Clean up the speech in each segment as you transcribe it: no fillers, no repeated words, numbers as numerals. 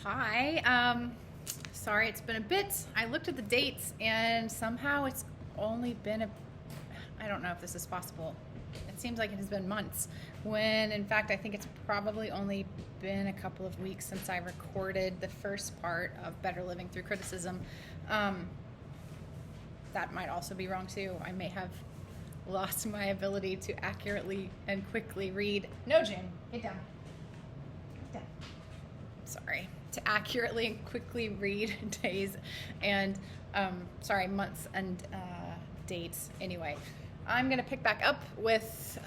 Hi. Sorry, it's been a bit. I looked at the dates and somehow it's only been I don't know if this is possible. It seems like it has been months, when in fact I think it's probably only been a couple of weeks since I recorded the first part of Better Living Through Criticism. That might also be wrong too. I may have lost my ability to accurately and quickly read. No, June, get down. Get down. Sorry. To accurately and quickly read days and, months and dates. Anyway, I'm going to pick back up with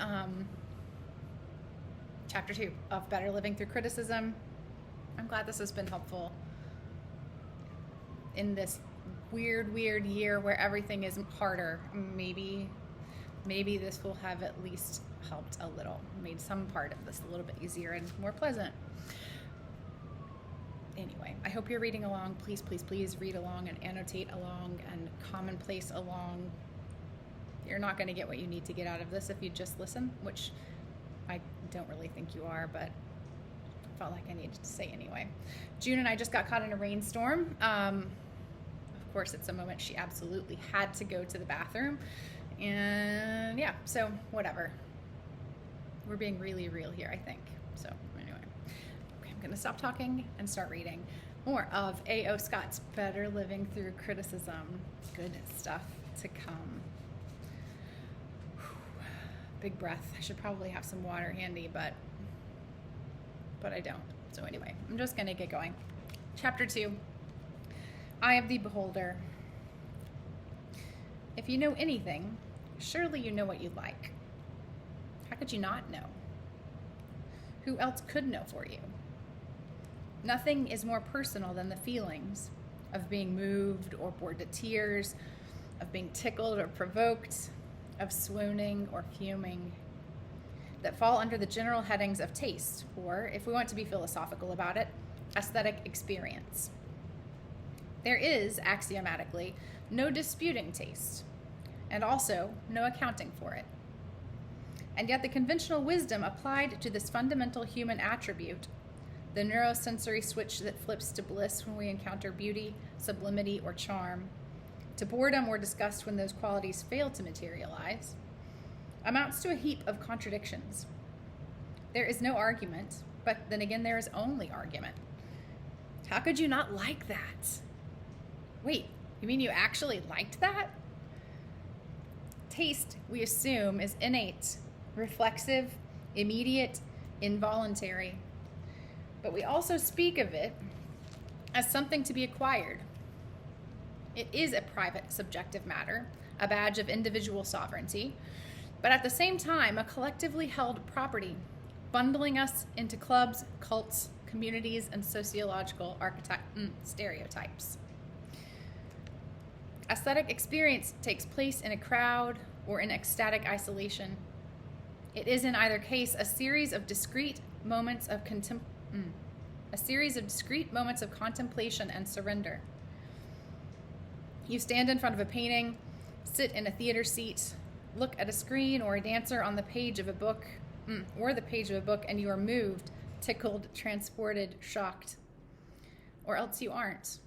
Chapter 2 of Better Living Through Criticism. I'm glad this has been helpful in this weird year where everything is harder. Maybe this will have at least helped a little, made some part of this a little bit easier and more pleasant. Anyway, I hope you're reading along. Please read along and annotate along and commonplace along. You're not going to get what you need to get out of this if you just listen, which I don't really think you are, but felt like I needed to say anyway. June and I just got caught in a rainstorm. Of course, it's a moment she absolutely had to go to the bathroom. And yeah, so whatever. We're being really real here, I think. So anyway, okay, I'm going to stop talking and start reading more of A.O. Scott's Better Living Through Criticism. Good stuff to come. Big breath. I should probably have some water handy, but I don't. So anyway, I'm just going to get going. Chapter 2, Eye of the Beholder. If you know anything, surely you know what you like. How could you not know? Who else could know for you? Nothing is more personal than the feelings of being moved or bored to tears, of being tickled or provoked, of swooning or fuming, that fall under the general headings of taste, or, if we want to be philosophical about it, aesthetic experience. There is, axiomatically, no disputing taste, and also no accounting for it. And yet the conventional wisdom applied to this fundamental human attribute, the neurosensory switch that flips to bliss when we encounter beauty, sublimity, or charm, to boredom or disgust when those qualities fail to materialize, amounts to a heap of contradictions. There is no argument, but then again there is only argument. How could you not like that? Wait, you mean you actually liked that? Taste, we assume, is innate, reflexive, immediate, involuntary. But we also speak of it as something to be acquired. It is a private, subjective matter, a badge of individual sovereignty, but at the same time, a collectively held property, bundling us into clubs, cults, communities, and sociological stereotypes. Aesthetic experience takes place in a crowd or in ecstatic isolation. It is in either case a series of discrete moments of contemplation and surrender. You stand in front of a painting, sit in a theater seat, look at a screen or a dancer on the page of a book, and you are moved, tickled, transported, shocked. Or else you aren't.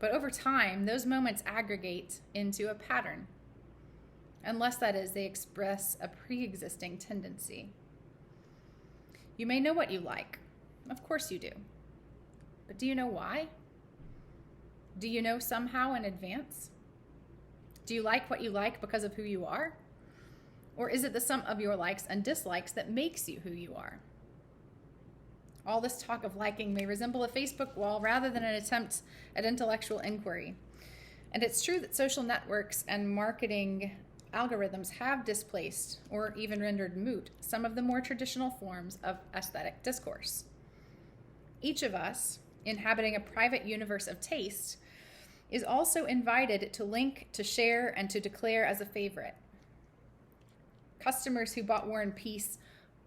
But over time, those moments aggregate into a pattern, unless, that is, they express a pre-existing tendency. You may know what you like. Of course you do. But do you know why? Do you know somehow in advance? Do you like what you like because of who you are? Or is it the sum of your likes and dislikes that makes you who you are? All this talk of liking may resemble a Facebook wall rather than an attempt at intellectual inquiry. And it's true that social networks and marketing algorithms have displaced or even rendered moot some of the more traditional forms of aesthetic discourse. Each of us, inhabiting a private universe of taste, is also invited to link, to share, and to declare as a favorite. Customers who bought War and Peace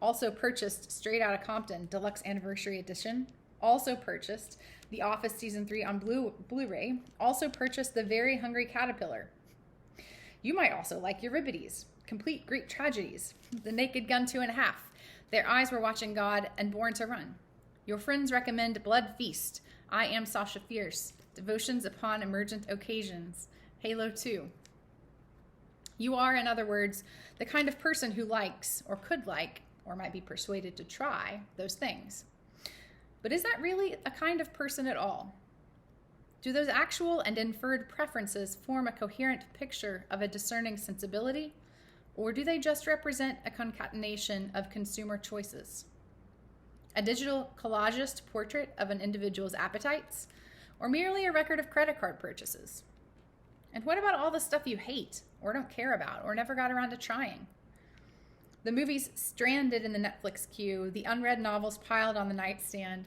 also purchased Straight Outta Compton Deluxe Anniversary Edition, also purchased The Office Season 3 on Blu-ray, also purchased The Very Hungry Caterpillar. You might also like Euripides, Complete Greek Tragedies, The Naked Gun 2.5, Their Eyes Were Watching God, and Born to Run. Your friends recommend Blood Feast, I Am Sasha Fierce, Devotions Upon Emergent Occasions, Halo 2. You are, in other words, the kind of person who likes, or could like, or might be persuaded to try those things. But is that really a kind of person at all? Do those actual and inferred preferences form a coherent picture of a discerning sensibility, or do they just represent a concatenation of consumer choices? A digital collagist portrait of an individual's appetites, or merely a record of credit card purchases? And what about all the stuff you hate, or don't care about, or never got around to trying? The movies stranded in the Netflix queue, the unread novels piled on the nightstand,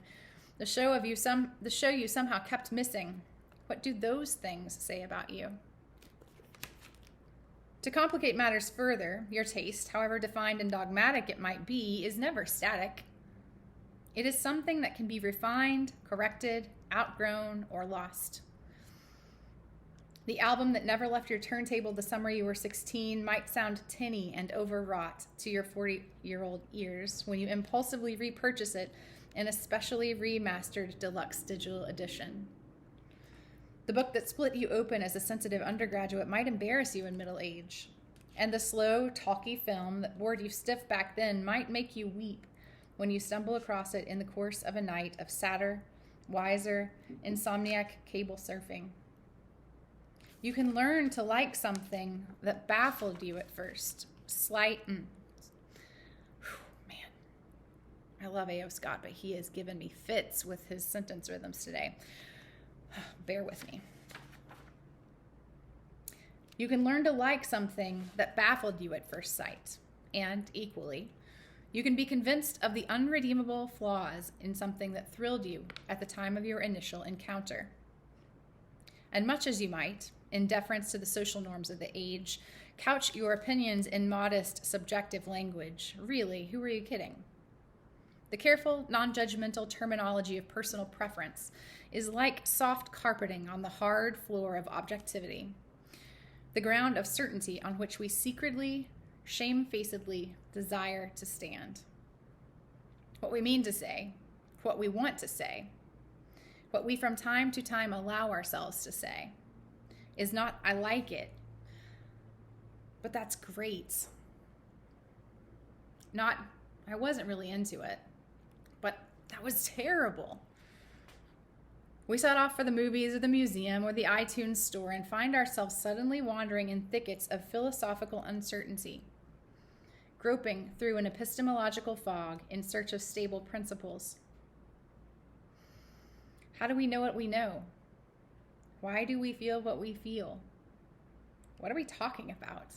the show you somehow kept missing. What do those things say about you? To complicate matters further, your taste, however defined and dogmatic it might be, is never static. It is something that can be refined, corrected, outgrown, or lost. The album that never left your turntable the summer you were 16 might sound tinny and overwrought to your 40-year-old ears when you impulsively repurchase it in a specially remastered deluxe digital edition. The book that split you open as a sensitive undergraduate might embarrass you in middle age, and the slow, talky film that bored you stiff back then might make you weep when you stumble across it in the course of a night of sadder, wiser, insomniac cable surfing. You can learn to like something that baffled you at first. Man, I love A.O. Scott, but he has given me fits with his sentence rhythms today. Bear with me. You can learn to like something that baffled you at first sight, and equally, you can be convinced of the unredeemable flaws in something that thrilled you at the time of your initial encounter. And much as you might, in deference to the social norms of the age, couch your opinions in modest, subjective language, really, who are you kidding? The careful, non-judgmental terminology of personal preference is like soft carpeting on the hard floor of objectivity, the ground of certainty on which we secretly, shamefacedly desire to stand. What we mean to say, what we want to say, what we from time to time allow ourselves to say, is not, I like it, but that's great. Not, I wasn't really into it, but that was terrible. We set off for the movies or the museum or the iTunes store and find ourselves suddenly wandering in thickets of philosophical uncertainty, groping through an epistemological fog in search of stable principles. How do we know what we know? Why do we feel what we feel? What are we talking about?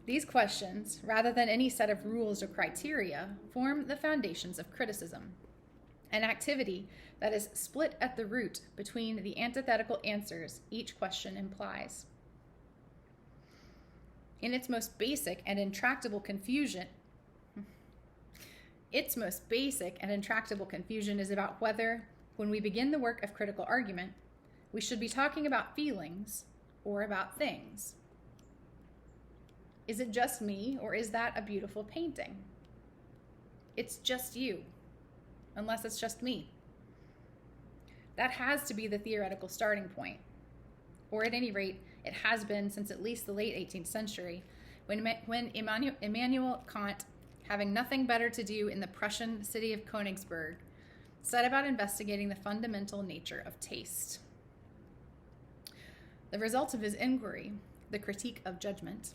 These questions, rather than any set of rules or criteria, form the foundations of criticism, an activity that is split at the root between the antithetical answers each question implies. In its most basic and intractable confusion is about whether, when we begin the work of critical argument, we should be talking about feelings or about things. Is it just me, or is that a beautiful painting? It's just you, unless it's just me. That has to be the theoretical starting point, or at any rate, it has been since at least the late 18th century, when Immanuel Kant, having nothing better to do in the Prussian city of Königsberg, set about investigating the fundamental nature of taste. The result of his inquiry, the critique of judgment,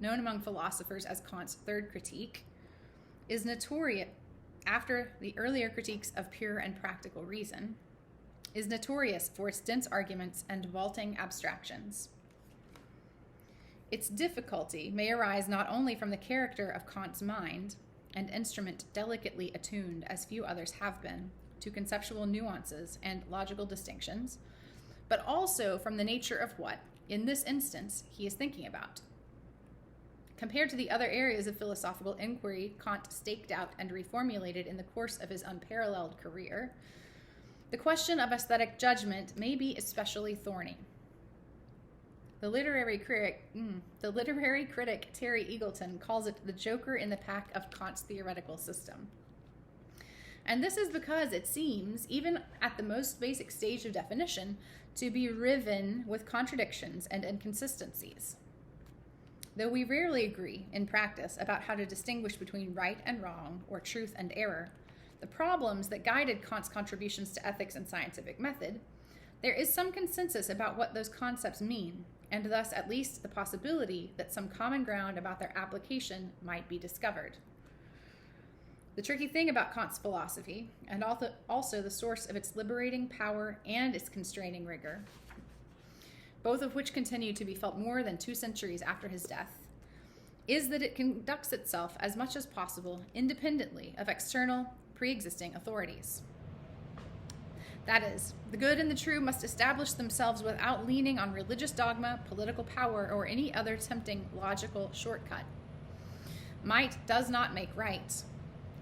known among philosophers as Kant's third critique, is notorious after the earlier critiques of pure and practical reason, is notorious for its dense arguments and vaulting abstractions. Its difficulty may arise not only from the character of Kant's mind, an instrument delicately attuned, as few others have been, to conceptual nuances and logical distinctions, but also from the nature of what, in this instance, he is thinking about. Compared to the other areas of philosophical inquiry Kant staked out and reformulated in the course of his unparalleled career, the question of aesthetic judgment may be especially thorny. The literary critic Terry Eagleton calls it the joker in the pack of Kant's theoretical system. And this is because it seems, even at the most basic stage of definition, to be riven with contradictions and inconsistencies. Though we rarely agree in practice about how to distinguish between right and wrong or truth and error, the problems that guided Kant's contributions to ethics and scientific method, there is some consensus about what those concepts mean, and thus at least the possibility that some common ground about their application might be discovered. The tricky thing about Kant's philosophy, and also the source of its liberating power and its constraining rigor, both of which continue to be felt more than 2 centuries after his death, is that it conducts itself as much as possible independently of external, pre-existing authorities. That is, the good and the true must establish themselves without leaning on religious dogma, political power, or any other tempting logical shortcut. Might does not make right.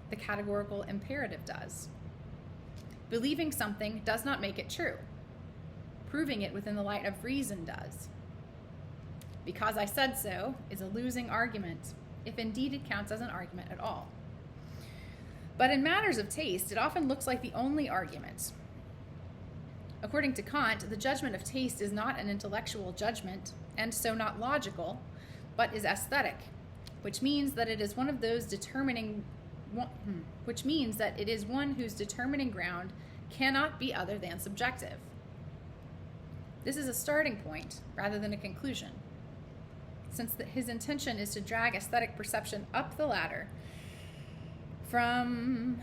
The categorical imperative does. Believing something does not make it true. Proving it within the light of reason does. Because I said so is a losing argument, if indeed it counts as an argument at all. But in matters of taste, it often looks like the only argument. According to Kant, the judgment of taste is not an intellectual judgment, and so not logical, but is aesthetic, which means that it is one whose determining ground cannot be other than subjective. This is a starting point rather than a conclusion, since his intention is to drag aesthetic perception up the ladder from...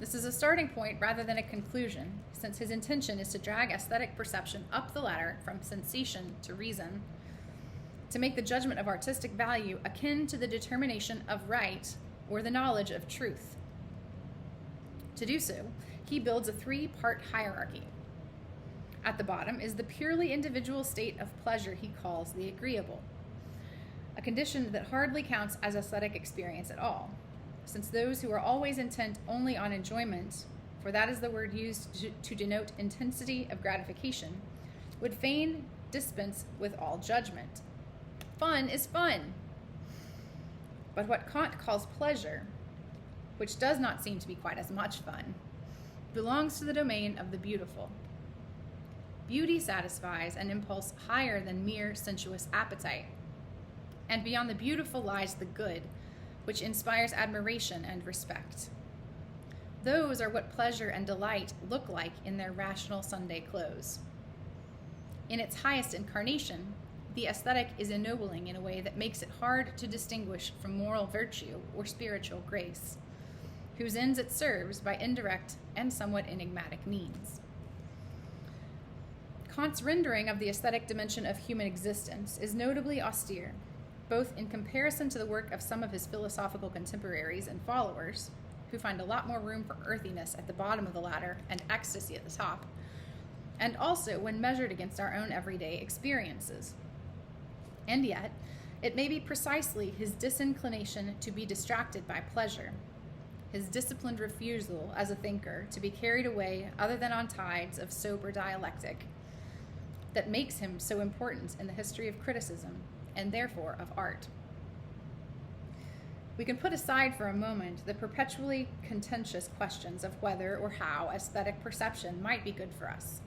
This is a starting point rather than a conclusion, since his intention is to drag aesthetic perception up the ladder from sensation to reason, to make the judgment of artistic value akin to the determination of right or the knowledge of truth. To do so, he builds a 3-part hierarchy. At the bottom is the purely individual state of pleasure he calls the agreeable, a condition that hardly counts as aesthetic experience at all, since those who are always intent only on enjoyment, for that is the word used to denote intensity of gratification, would fain dispense with all judgment. Fun is fun. But what Kant calls pleasure, which does not seem to be quite as much fun, belongs to the domain of the beautiful. Beauty satisfies an impulse higher than mere sensuous appetite. And beyond the beautiful lies the good, which inspires admiration and respect. Those are what pleasure and delight look like in their rational Sunday clothes. In its highest incarnation, the aesthetic is ennobling in a way that makes it hard to distinguish from moral virtue or spiritual grace, whose ends it serves by indirect and somewhat enigmatic means. Kant's rendering of the aesthetic dimension of human existence is notably austere, both in comparison to the work of some of his philosophical contemporaries and followers, who find a lot more room for earthiness at the bottom of the ladder and ecstasy at the top, and also when measured against our own everyday experiences. And yet, it may be precisely his disinclination to be distracted by pleasure, his disciplined refusal as a thinker to be carried away other than on tides of sober dialectic, that makes him so important in the history of criticism, and therefore of art. We can put aside for a moment the perpetually contentious questions of whether or how aesthetic perception might be good for us.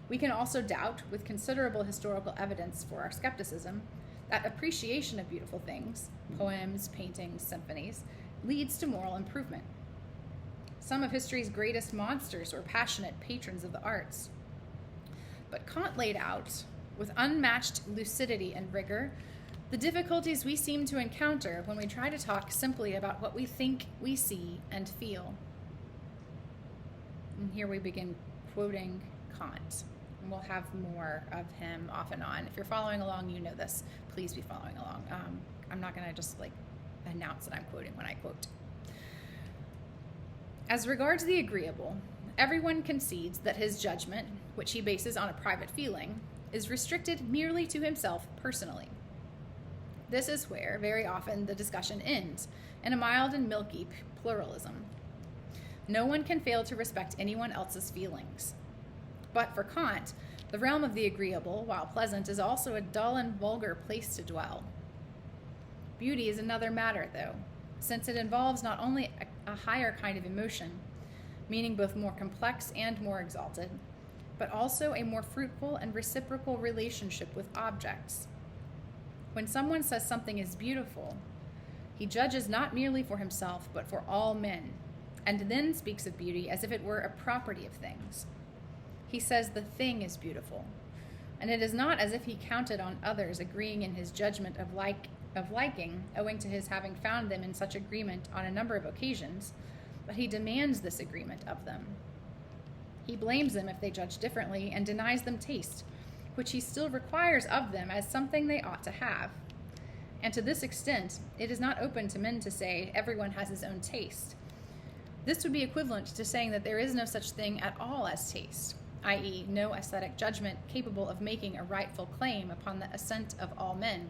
We can also doubt, with considerable historical evidence for our skepticism, that appreciation of beautiful things, poems, paintings, symphonies, leads to moral improvement. Some of history's greatest monsters were passionate patrons of the arts. But Kant laid out, with unmatched lucidity and rigor, the difficulties we seem to encounter when we try to talk simply about what we think we see and feel. And here we begin quoting Kant. And we'll have more of him off and on. If you're following along, you know this. Please be following along. I'm not going to just announce that I'm quoting when I quote. As regards the agreeable, everyone concedes that his judgment, which he bases on a private feeling, is restricted merely to himself personally. This is where, very often, the discussion ends, in a mild and milky pluralism. No one can fail to respect anyone else's feelings. But for Kant, the realm of the agreeable, while pleasant, is also a dull and vulgar place to dwell. Beauty is another matter, though, since it involves not only a higher kind of emotion, meaning both more complex and more exalted, but also a more fruitful and reciprocal relationship with objects. When someone says something is beautiful, he judges not merely for himself, but for all men, and then speaks of beauty as if it were a property of things. He says the thing is beautiful, and it is not as if he counted on others agreeing in his judgment of liking, owing to his having found them in such agreement on a number of occasions, but he demands this agreement of them. He blames them if they judge differently and denies them taste, which he still requires of them as something they ought to have. And to this extent, it is not open to men to say everyone has his own taste. This would be equivalent to saying that there is no such thing at all as taste, i.e., no aesthetic judgment capable of making a rightful claim upon the assent of all men.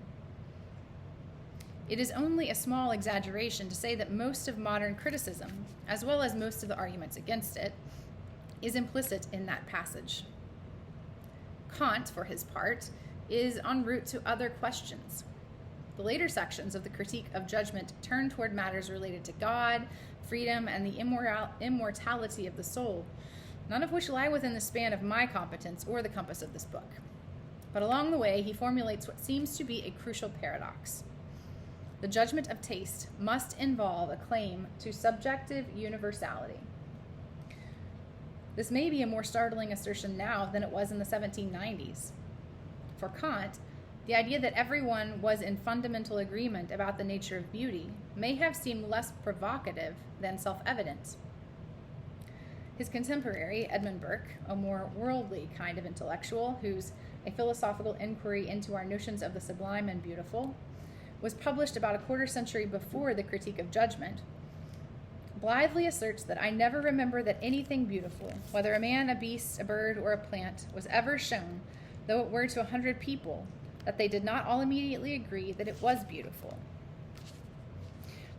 It is only a small exaggeration to say that most of modern criticism, as well as most of the arguments against it, is implicit in that passage. Kant, for his part, is en route to other questions. The later sections of the Critique of Judgment turn toward matters related to God, freedom, and the immortality of the soul, none of which lie within the span of my competence or the compass of this book. But along the way, he formulates what seems to be a crucial paradox. The judgment of taste must involve a claim to subjective universality. This may be a more startling assertion now than it was in the 1790s. For Kant, the idea that everyone was in fundamental agreement about the nature of beauty may have seemed less provocative than self-evident. His contemporary, Edmund Burke, a more worldly kind of intellectual whose A Philosophical Inquiry into Our Notions of the Sublime and Beautiful was published about a quarter century before the Critique of Judgment, blithely asserts that I never remember that anything beautiful, whether a man, a beast, a bird, or a plant, was ever shown, though it were to 100 people, that they did not all immediately agree that it was beautiful.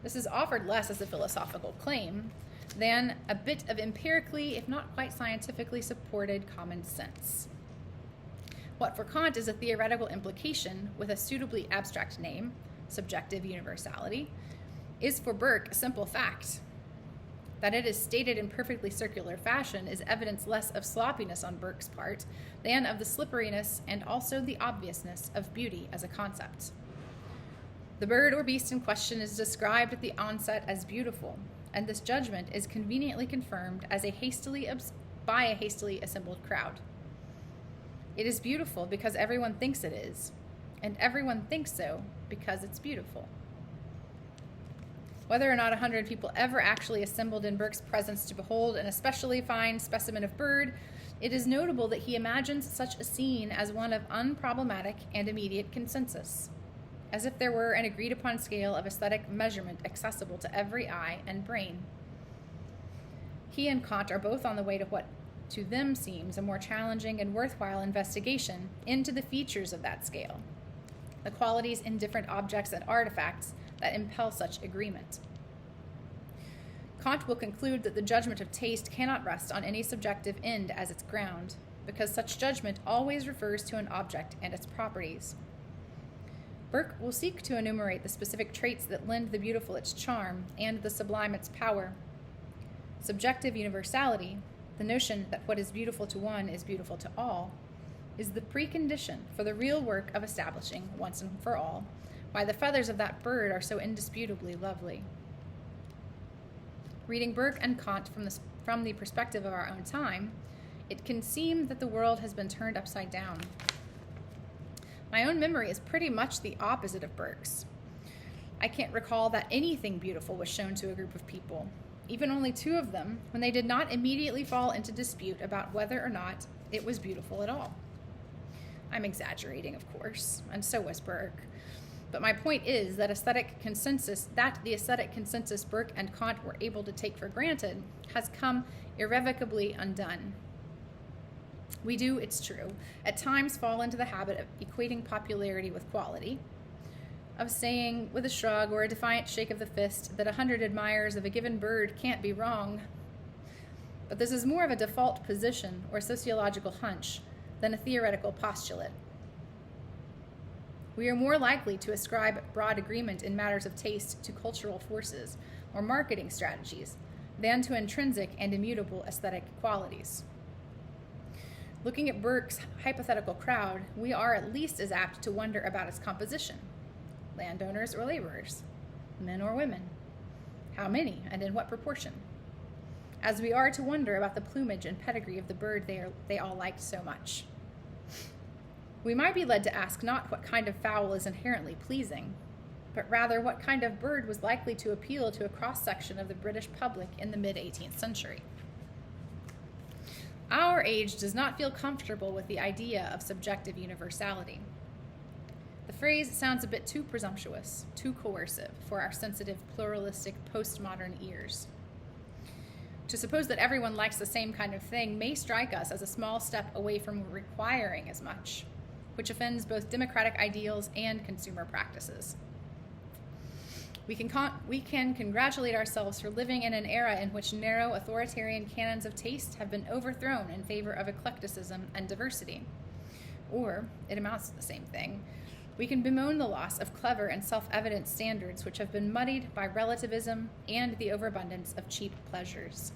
This is offered less as a philosophical claim than a bit of empirically, if not quite scientifically supported common sense. What for Kant is a theoretical implication with a suitably abstract name, subjective universality, is for Burke a simple fact. That it is stated in perfectly circular fashion is evidence less of sloppiness on Burke's part than of the slipperiness and also the obviousness of beauty as a concept. The bird or beast in question is described at the onset as beautiful, and this judgment is conveniently confirmed as by a hastily assembled crowd. It is beautiful because everyone thinks it is, and everyone thinks so because it's beautiful. Whether or not 100 people ever actually assembled in Burke's presence to behold an especially fine specimen of bird, it is notable that he imagines such a scene as one of unproblematic and immediate consensus, as if there were an agreed-upon scale of aesthetic measurement accessible to every eye and brain. He and Kant are both on the way to what to them seems a more challenging and worthwhile investigation into the features of that scale, the qualities in different objects and artifacts that impel such agreement. Kant will conclude that the judgment of taste cannot rest on any subjective end as its ground, because such judgment always refers to an object and its properties. Burke will seek to enumerate the specific traits that lend the beautiful its charm and the sublime its power. Subjective universality, the notion that what is beautiful to one is beautiful to all, is the precondition for the real work of establishing, once and for all, why the feathers of that bird are so indisputably lovely. Reading Burke and Kant from the perspective of our own time, it can seem that the world has been turned upside down. My own memory is pretty much the opposite of Burke's. I can't recall that anything beautiful was shown to a group of people, even only 2 of them, when they did not immediately fall into dispute about whether or not it was beautiful at all. I'm exaggerating, of course, and so was Burke. But my point is that the aesthetic consensus Burke and Kant were able to take for granted has come irrevocably undone. We do, it's true, at times fall into the habit of equating popularity with quality, of saying with a shrug or a defiant shake of the fist that 100 admirers of a given bird can't be wrong. But this is more of a default position or sociological hunch than a theoretical postulate. We are more likely to ascribe broad agreement in matters of taste to cultural forces, or marketing strategies than to intrinsic and immutable aesthetic qualities. Looking at Burke's hypothetical crowd, we are at least as apt to wonder about its composition. Landowners or laborers? Men or women? How many and in what proportion? As we are to wonder about the plumage and pedigree of the bird they all liked so much. We might be led to ask not what kind of fowl is inherently pleasing, but rather what kind of bird was likely to appeal to a cross-section of the British public in the mid-18th century. Our age does not feel comfortable with the idea of subjective universality. The phrase sounds a bit too presumptuous, too coercive for our sensitive, pluralistic, postmodern ears. To suppose that everyone likes the same kind of thing may strike us as a small step away from requiring as much, which offends both democratic ideals and consumer practices. We can congratulate ourselves for living in an era in which narrow authoritarian canons of taste have been overthrown in favor of eclecticism and diversity. Or, it amounts to the same thing, we can bemoan the loss of clever and self-evident standards which have been muddied by relativism and the overabundance of cheap pleasures.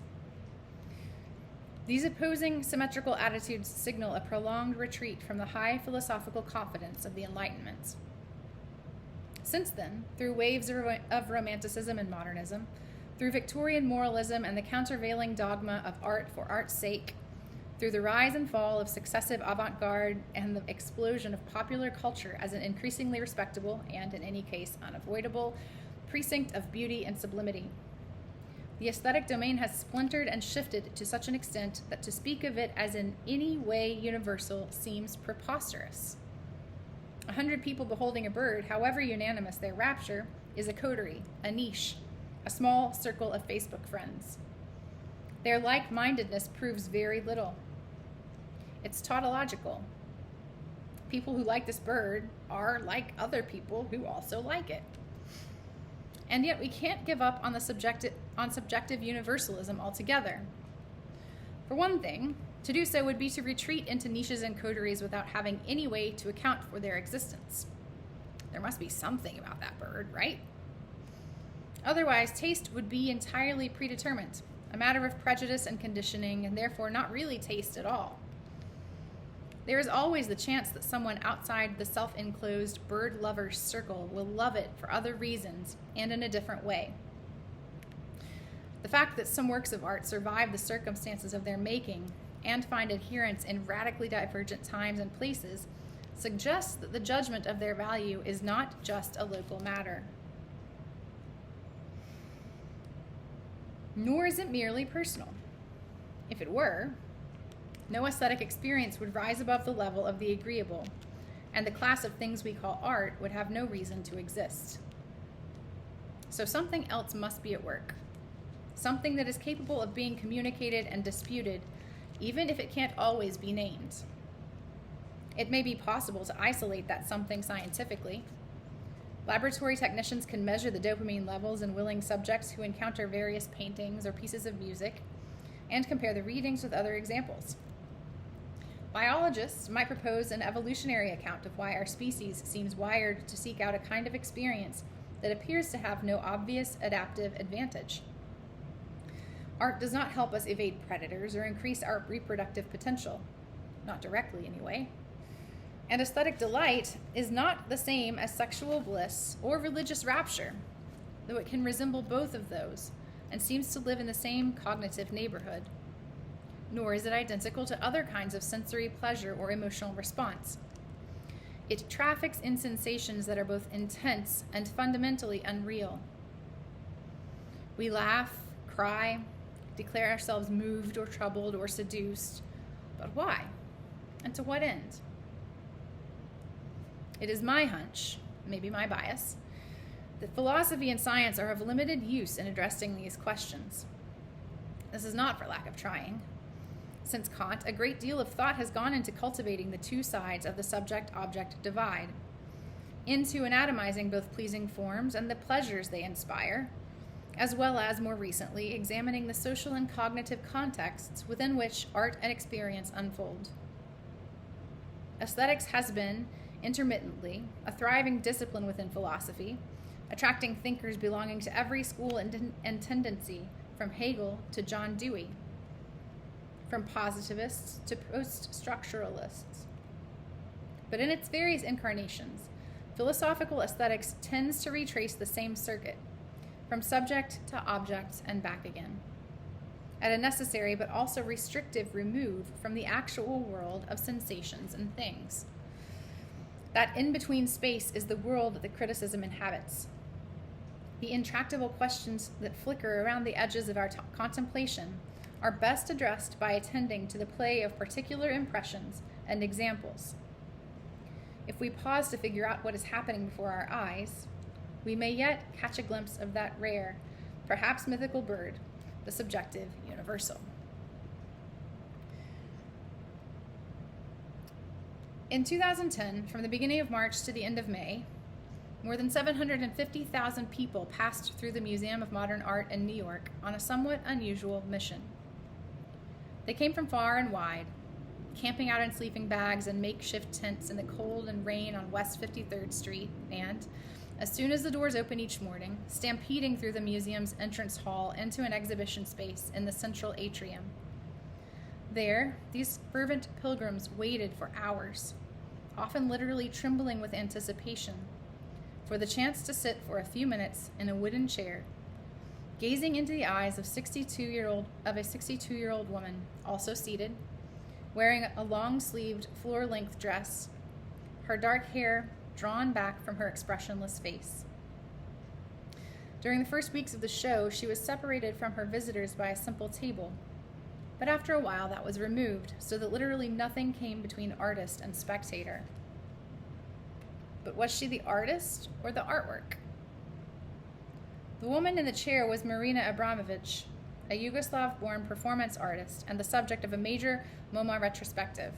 These opposing symmetrical attitudes signal a prolonged retreat from the high philosophical confidence of the Enlightenment. Since then, through waves of Romanticism and modernism, through Victorian moralism and the countervailing dogma of art for art's sake, through the rise and fall of successive avant-garde and the explosion of popular culture as an increasingly respectable and, in any case, unavoidable precinct of beauty and sublimity, the aesthetic domain has splintered and shifted to such an extent that to speak of it as in any way universal seems preposterous. 100 people beholding a bird, however unanimous their rapture, is a coterie, a niche, a small circle of Facebook friends. Their like-mindedness proves very little. It's tautological. People who like this bird are like other people who also like it. And yet we can't give up on subjective universalism altogether. For one thing, to do so would be to retreat into niches and coteries without having any way to account for their existence. There must be something about that bird, right? Otherwise, taste would be entirely predetermined, a matter of prejudice and conditioning, and therefore not really taste at all. There is always the chance that someone outside the self-enclosed bird lover's circle will love it for other reasons and in a different way. The fact that some works of art survive the circumstances of their making and find adherents in radically divergent times and places suggests that the judgment of their value is not just a local matter. Nor is it merely personal. If it were, no aesthetic experience would rise above the level of the agreeable, and the class of things we call art would have no reason to exist. So something else must be at work, something that is capable of being communicated and disputed, even if it can't always be named. It may be possible to isolate that something scientifically. Laboratory technicians can measure the dopamine levels in willing subjects who encounter various paintings or pieces of music and compare the readings with other examples. Biologists might propose an evolutionary account of why our species seems wired to seek out a kind of experience that appears to have no obvious adaptive advantage. Art does not help us evade predators or increase our reproductive potential, not directly anyway. And aesthetic delight is not the same as sexual bliss or religious rapture, though it can resemble both of those and seems to live in the same cognitive neighborhood. Nor is it identical to other kinds of sensory pleasure or emotional response. It traffics in sensations that are both intense and fundamentally unreal. We laugh, cry, declare ourselves moved or troubled or seduced, but why? And to what end? It is my hunch, maybe my bias, that philosophy and science are of limited use in addressing these questions. This is not for lack of trying. Since Kant, a great deal of thought has gone into cultivating the two sides of the subject-object divide, into anatomizing both pleasing forms and the pleasures they inspire, as well as, more recently, examining the social and cognitive contexts within which art and experience unfold. Aesthetics has been, intermittently, a thriving discipline within philosophy, attracting thinkers belonging to every school and tendency, from Hegel to John Dewey, from positivists to post-structuralists. But in its various incarnations, philosophical aesthetics tends to retrace the same circuit, from subject to object and back again, at a necessary but also restrictive remove from the actual world of sensations and things. That in-between space is the world that criticism inhabits. The intractable questions that flicker around the edges of our contemplation are best addressed by attending to the play of particular impressions and examples. If we pause to figure out what is happening before our eyes, we may yet catch a glimpse of that rare, perhaps mythical bird, the subjective universal. In 2010, from the beginning of March to the end of May, more than 750,000 people passed through the Museum of Modern Art in New York on a somewhat unusual mission. They came from far and wide, camping out in sleeping bags and makeshift tents in the cold and rain on West 53rd Street, and, as soon as the doors open each morning, stampeding through the museum's entrance hall into an exhibition space in the central atrium. There, these fervent pilgrims waited for hours, often literally trembling with anticipation, for the chance to sit for a few minutes in a wooden chair, gazing into the eyes of a 62-year-old woman, also seated, wearing a long-sleeved, floor-length dress, her dark hair drawn back from her expressionless face. During the first weeks of the show, she was separated from her visitors by a simple table, but after a while that was removed so that literally nothing came between artist and spectator. But was she the artist or the artwork? The woman in the chair was Marina Abramović, a Yugoslav-born performance artist and the subject of a major MoMA retrospective.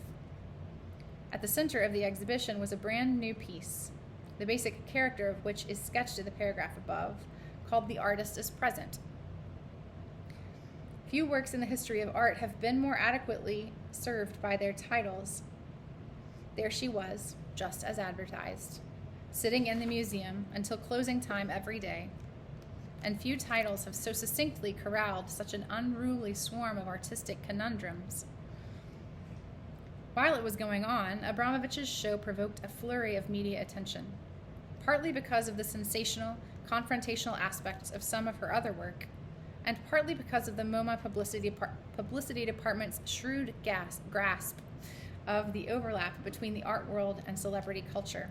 At the center of the exhibition was a brand new piece, the basic character of which is sketched in the paragraph above, called "The Artist is Present." Few works in the history of art have been more adequately served by their titles. There she was, just as advertised, sitting in the museum until closing time every day, and few titles have so succinctly corralled such an unruly swarm of artistic conundrums. While it was going on, Abramović's show provoked a flurry of media attention, partly because of the sensational, confrontational aspects of some of her other work, and partly because of the MoMA publicity department's shrewd grasp of the overlap between the art world and celebrity culture.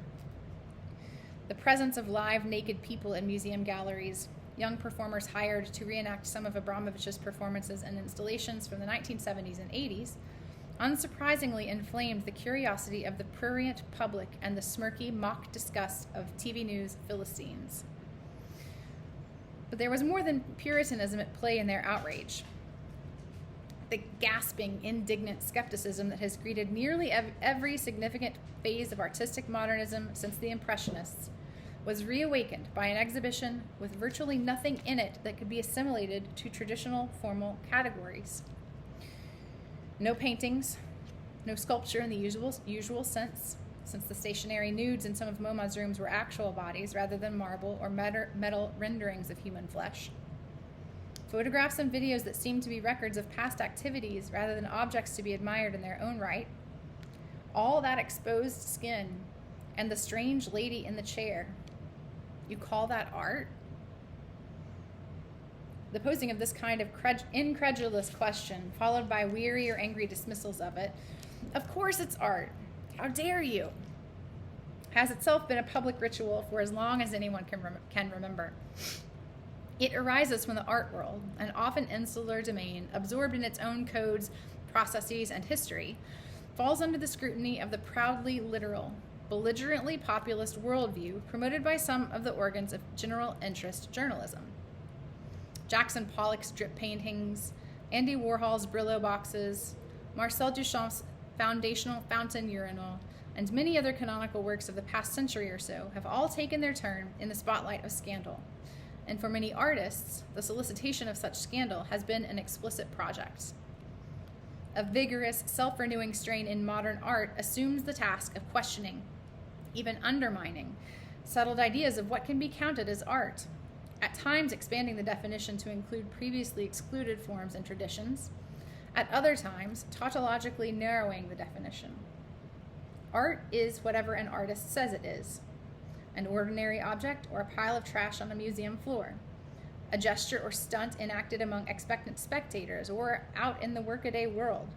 The presence of live naked people in museum galleries, young performers hired to reenact some of Abramović's performances and installations from the 1970s and 80s, unsurprisingly inflamed the curiosity of the prurient public and the smirky mock disgust of TV news Philistines. But there was more than Puritanism at play in their outrage. The gasping, indignant skepticism that has greeted nearly every significant phase of artistic modernism since the Impressionists was reawakened by an exhibition with virtually nothing in it that could be assimilated to traditional formal categories. No paintings, no sculpture in the usual sense, since the stationary nudes in some of MoMA's rooms were actual bodies rather than marble or metal renderings of human flesh. Photographs and videos that seemed to be records of past activities rather than objects to be admired in their own right. All that exposed skin and the strange lady in the chair. You call that art? The posing of this kind of incredulous question, followed by weary or angry dismissals of it, "Of course it's art. How dare you?" has itself been a public ritual for as long as anyone can remember. It arises from the art world, an often insular domain, absorbed in its own codes, processes, and history, falls under the scrutiny of the proudly literal, belligerently populist worldview promoted by some of the organs of general interest journalism. Jackson Pollock's drip paintings, Andy Warhol's Brillo boxes, Marcel Duchamp's foundational fountain urinal, and many other canonical works of the past century or so have all taken their turn in the spotlight of scandal. And for many artists, the solicitation of such scandal has been an explicit project. A vigorous, self-renewing strain in modern art assumes the task of questioning, even undermining, settled ideas of what can be counted as art, at times expanding the definition to include previously excluded forms and traditions, at other times tautologically narrowing the definition. Art is whatever an artist says it is: an ordinary object or a pile of trash on a museum floor, a gesture or stunt enacted among expectant spectators or out in the workaday world.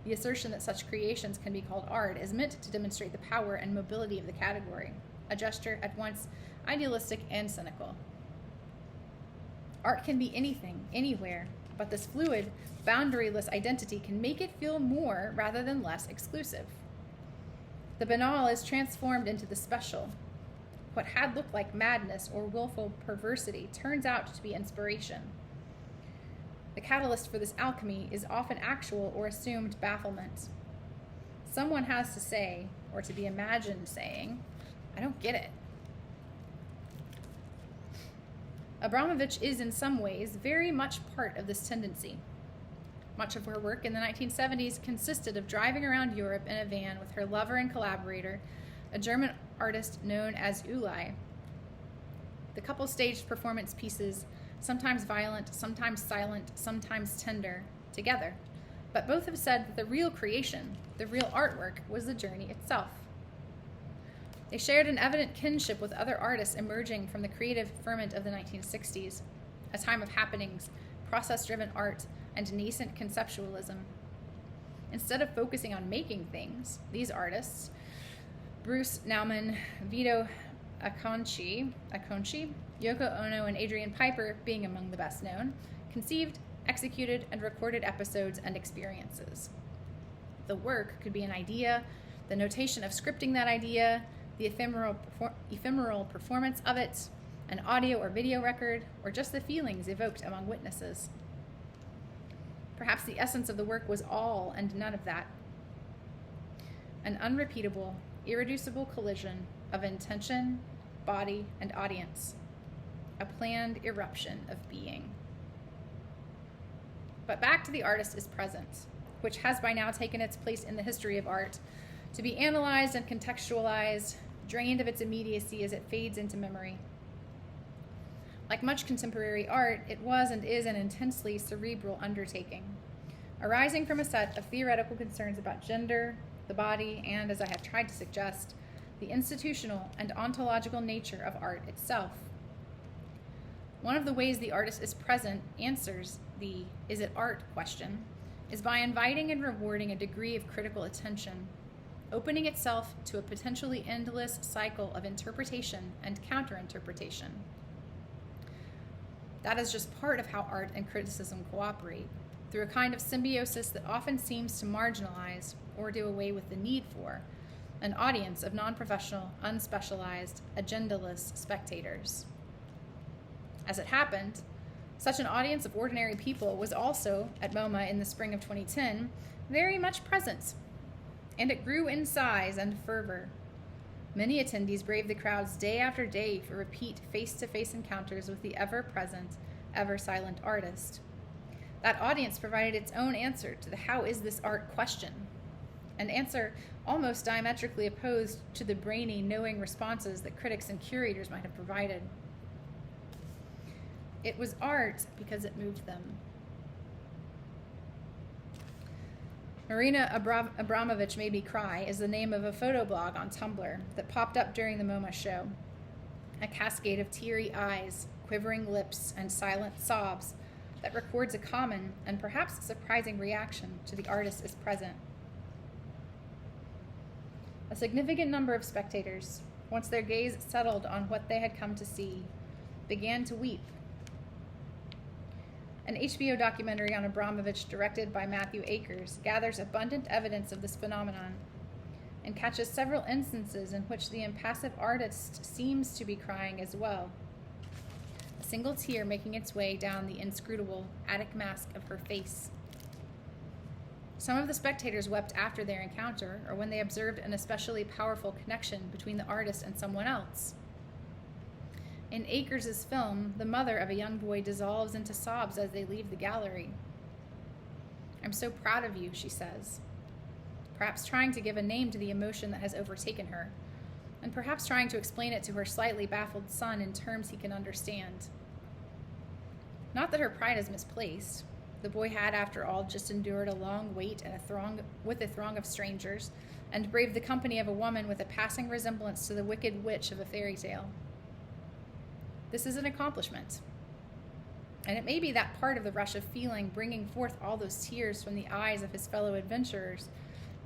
The assertion that such creations can be called art is meant to demonstrate the power and mobility of the category, a gesture at once idealistic and cynical. Art can be anything, anywhere, but this fluid, boundaryless identity can make it feel more rather than less exclusive. The banal is transformed into the special. What had looked like madness or willful perversity turns out to be inspiration. The catalyst for this alchemy is often actual or assumed bafflement. Someone has to say, or to be imagined saying, "I don't get it." Abramovich is in some ways very much part of this tendency. Much of her work in the 1970s consisted of driving around Europe in a van with her lover and collaborator, a German artist known as Uli. The couple staged performance pieces, sometimes violent, sometimes silent, sometimes tender, together. But both have said that the real creation, the real artwork, was the journey itself. They shared an evident kinship with other artists emerging from the creative ferment of the 1960s, a time of happenings, process-driven art, and nascent conceptualism. Instead of focusing on making things, these artists, Bruce Nauman, Vito Acconci, Yoko Ono, and Adrian Piper being among the best known, conceived, executed, and recorded episodes and experiences. The work could be an idea, the notation of scripting that idea, the ephemeral performance of it, an audio or video record, or just the feelings evoked among witnesses. Perhaps the essence of the work was all and none of that. An unrepeatable, irreducible collision of intention, body, and audience. A planned eruption of being. But back to the artist is present, which has by now taken its place in the history of art, to be analyzed and contextualized, drained of its immediacy as it fades into memory. Like much contemporary art, it was and is an intensely cerebral undertaking, arising from a set of theoretical concerns about gender, the body, and, as I have tried to suggest, the institutional and ontological nature of art itself. One of the ways the artist is present answers the "is it art" question is by inviting and rewarding a degree of critical attention, opening itself to a potentially endless cycle of interpretation and counter-interpretation. That is just part of how art and criticism cooperate, through a kind of symbiosis that often seems to marginalize, or do away with the need for, an audience of non-professional, unspecialized, agendaless spectators. As it happened, such an audience of ordinary people was also, at MoMA in the spring of 2010, very much present, and it grew in size and fervor. Many attendees braved the crowds day after day for repeat face-to-face encounters with the ever-present, ever-silent artist. That audience provided its own answer to the "how is this art" question, an answer almost diametrically opposed to the brainy, knowing responses that critics and curators might have provided. It was art because it moved them. Marina Abramovich Made Me Cry is the name of a photo blog on Tumblr that popped up during the MoMA show. A cascade of teary eyes, quivering lips, and silent sobs that records a common and perhaps surprising reaction to the artist is present. A significant number of spectators, once their gaze settled on what they had come to see, began to weep. An HBO documentary on Abramovich, directed by Matthew Akers, gathers abundant evidence of this phenomenon and catches several instances in which the impassive artist seems to be crying as well, a single tear making its way down the inscrutable attic mask of her face. Some of the spectators wept after their encounter, or when they observed an especially powerful connection between the artist and someone else. In Akers' film, the mother of a young boy dissolves into sobs as they leave the gallery. "I'm so proud of you," she says, perhaps trying to give a name to the emotion that has overtaken her, and perhaps trying to explain it to her slightly baffled son in terms he can understand. Not that her pride is misplaced. The boy had, after all, just endured a long wait with a throng of strangers, and braved the company of a woman with a passing resemblance to the wicked witch of a fairy tale. This is an accomplishment. And it may be that part of the rush of feeling bringing forth all those tears from the eyes of his fellow adventurers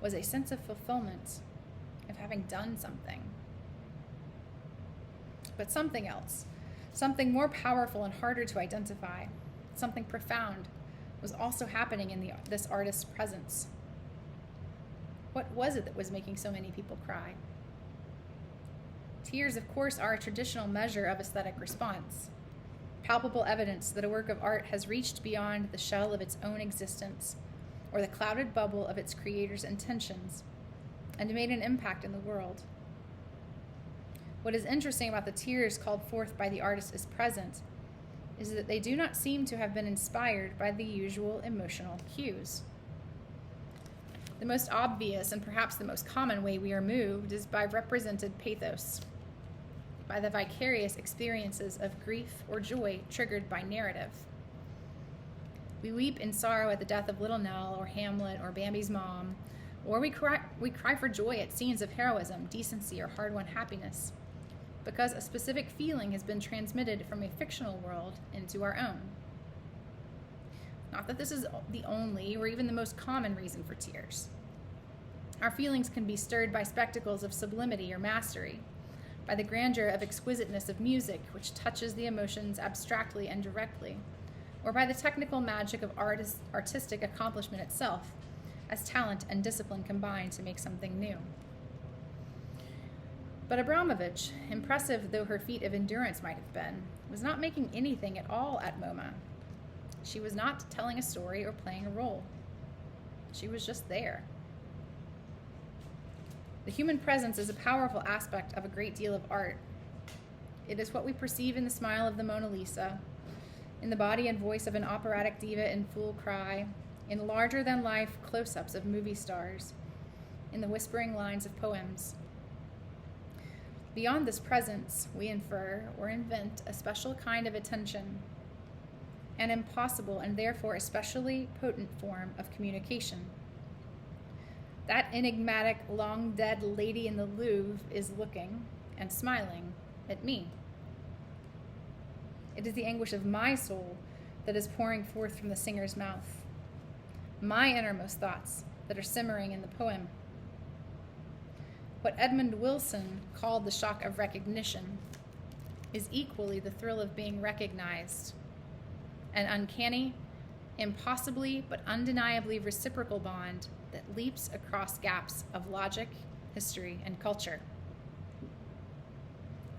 was a sense of fulfillment, of having done something. But something else, something more powerful and harder to identify, something profound, was also happening in this artist's presence. What was it that was making so many people cry? Tears, of course, are a traditional measure of aesthetic response, palpable evidence that a work of art has reached beyond the shell of its own existence or the clouded bubble of its creator's intentions and made an impact in the world. What is interesting about the tears called forth by the artist as present is that they do not seem to have been inspired by the usual emotional cues. The most obvious and perhaps the most common way we are moved is by represented pathos, by the vicarious experiences of grief or joy triggered by narrative. We weep in sorrow at the death of Little Nell or Hamlet or Bambi's mom, or we cry for joy at scenes of heroism, decency, or hard-won happiness, because a specific feeling has been transmitted from a fictional world into our own. Not that this is the only or even the most common reason for tears. Our feelings can be stirred by spectacles of sublimity or mastery, by the grandeur of exquisiteness of music, which touches the emotions abstractly and directly, or by the technical magic of artistic accomplishment itself, as talent and discipline combine to make something new. But Abramovich, impressive though her feat of endurance might have been, was not making anything at all at MoMA. She was not telling a story or playing a role. She was just there. The human presence is a powerful aspect of a great deal of art. It is what we perceive in the smile of the Mona Lisa, in the body and voice of an operatic diva in full cry, in larger-than-life close-ups of movie stars, in the whispering lines of poems. Beyond this presence, we infer or invent a special kind of attention, an impossible and therefore especially potent form of communication. That enigmatic, long-dead lady in the Louvre is looking and smiling at me. It is the anguish of my soul that is pouring forth from the singer's mouth, my innermost thoughts that are simmering in the poem. What Edmund Wilson called the shock of recognition is equally the thrill of being recognized, an uncanny, impossibly but undeniably reciprocal bond that leaps across gaps of logic, history, and culture.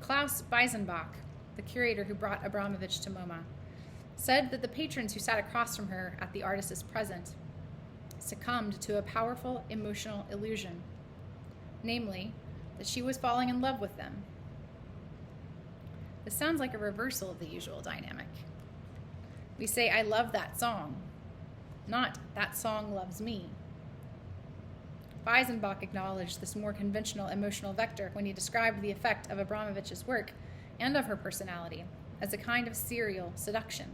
Klaus Beisenbach, the curator who brought Abramovich to MoMA, said that the patrons who sat across from her at the artist's present succumbed to a powerful emotional illusion, namely, that she was falling in love with them. This sounds like a reversal of the usual dynamic. We say, I love that song, not that song loves me. Weisenbach acknowledged this more conventional emotional vector when he described the effect of Abramovich's work and of her personality as a kind of serial seduction.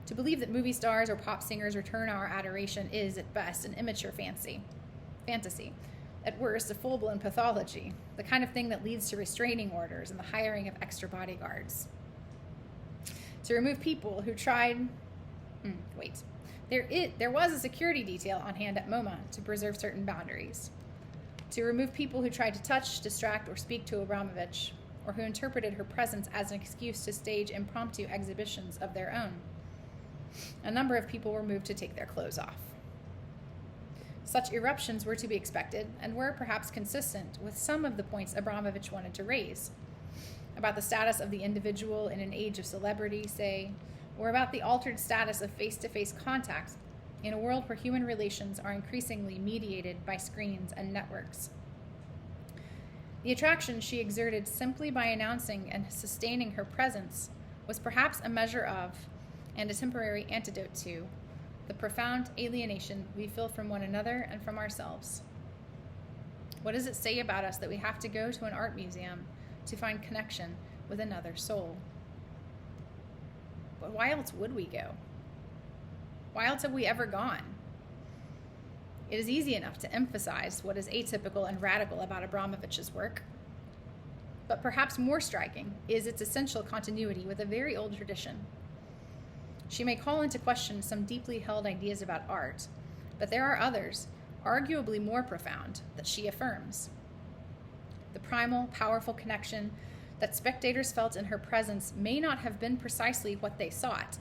To believe that movie stars or pop singers return our adoration is, at best, an immature fantasy. At worst, a full-blown pathology, the kind of thing that leads to restraining orders and the hiring of extra bodyguards. To remove people who tried... There was a security detail on hand at MoMA to preserve certain boundaries. To remove people who tried to touch, distract, or speak to Abramovich, or who interpreted her presence as an excuse to stage impromptu exhibitions of their own. A number of people were moved to take their clothes off. Such eruptions were to be expected and were perhaps consistent with some of the points Abramovich wanted to raise, about the status of the individual in an age of celebrity, say, or about the altered status of face-to-face contact in a world where human relations are increasingly mediated by screens and networks. The attraction she exerted simply by announcing and sustaining her presence was perhaps a measure of, and a temporary antidote to, the profound alienation we feel from one another and from ourselves. What does it say about us that we have to go to an art museum to find connection with another soul? But why else would we go? Why else have we ever gone? It is easy enough to emphasize what is atypical and radical about Abramovich's work, but perhaps more striking is its essential continuity with a very old tradition. She may call into question some deeply held ideas about art, but there are others, arguably more profound, that she affirms. The primal, powerful connection that spectators felt in her presence may not have been precisely what they sought.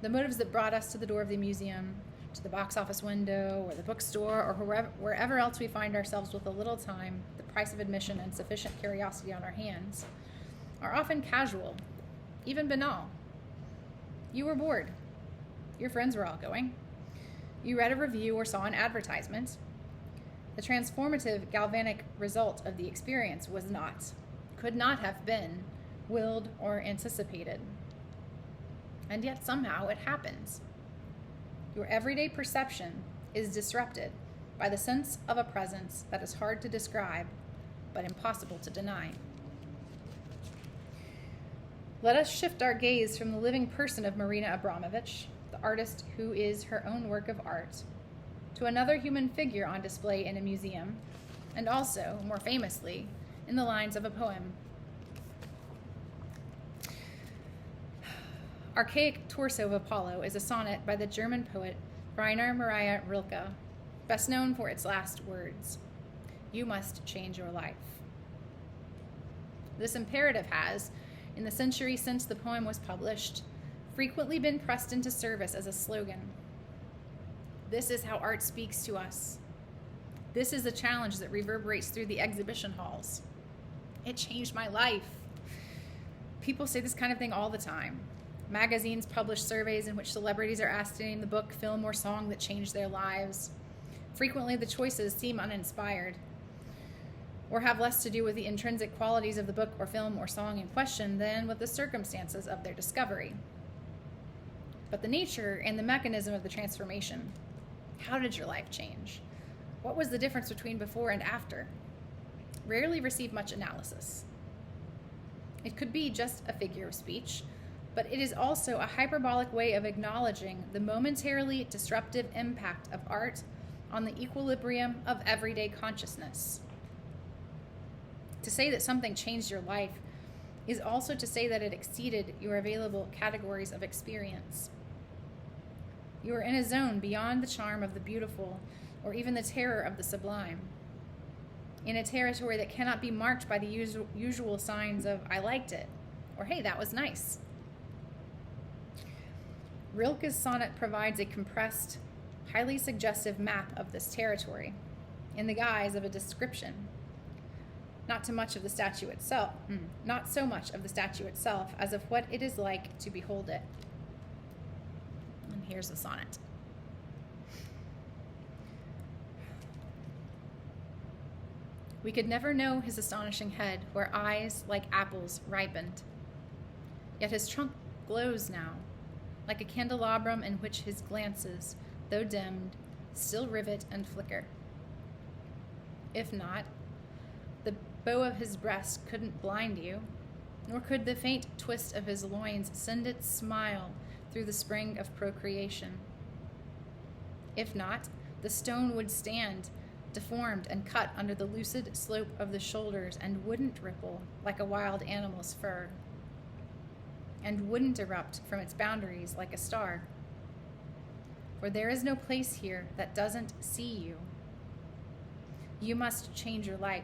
The motives that brought us to the door of the museum, to the box office window, or the bookstore, or wherever else we find ourselves with a little time, the price of admission, and sufficient curiosity on our hands, are often casual, even banal. You were bored. Your friends were all going. You read a review or saw an advertisement. The transformative, galvanic result of the experience was not, could not have been, willed or anticipated. And yet somehow it happens. Your everyday perception is disrupted by the sense of a presence that is hard to describe, but impossible to deny. Let us shift our gaze from the living person of Marina Abramovich, the artist who is her own work of art, to another human figure on display in a museum, and also, more famously, in the lines of a poem. Archaic Torso of Apollo is a sonnet by the German poet Rainer Maria Rilke, best known for its last words, "You must change your life." This imperative has, in the century since the poem was published, frequently been pressed into service as a slogan. This is how art speaks to us. This is the challenge that reverberates through the exhibition halls. It changed my life. People say this kind of thing all the time. Magazines publish surveys in which celebrities are asked to name the book, film, or song that changed their lives. Frequently, the choices seem uninspired, or have less to do with the intrinsic qualities of the book or film or song in question than with the circumstances of their discovery. But the nature and the mechanism of the transformation, how did your life change? What was the difference between before and after? Rarely receive much analysis. It could be just a figure of speech, but it is also a hyperbolic way of acknowledging the momentarily disruptive impact of art on the equilibrium of everyday consciousness. To say that something changed your life is also to say that it exceeded your available categories of experience. You are in a zone beyond the charm of the beautiful or even the terror of the sublime, in a territory that cannot be marked by the usual signs of "I liked it" or "Hey, that was nice." Rilke's sonnet provides a compressed, highly suggestive map of this territory in the guise of a description. Not so much of the statue itself as of what it is like to behold it. And here's the sonnet. We could never know his astonishing head, where eyes like apples ripened. Yet his trunk glows now, like a candelabrum in which his glances, though dimmed, still rivet and flicker. If not, the bow of his breast couldn't blind you, nor could the faint twist of his loins send its smile through the spring of procreation. If not, the stone would stand, deformed and cut under the lucid slope of the shoulders, and wouldn't ripple like a wild animal's fur, and wouldn't erupt from its boundaries like a star. For there is no place here that doesn't see you. You must change your life.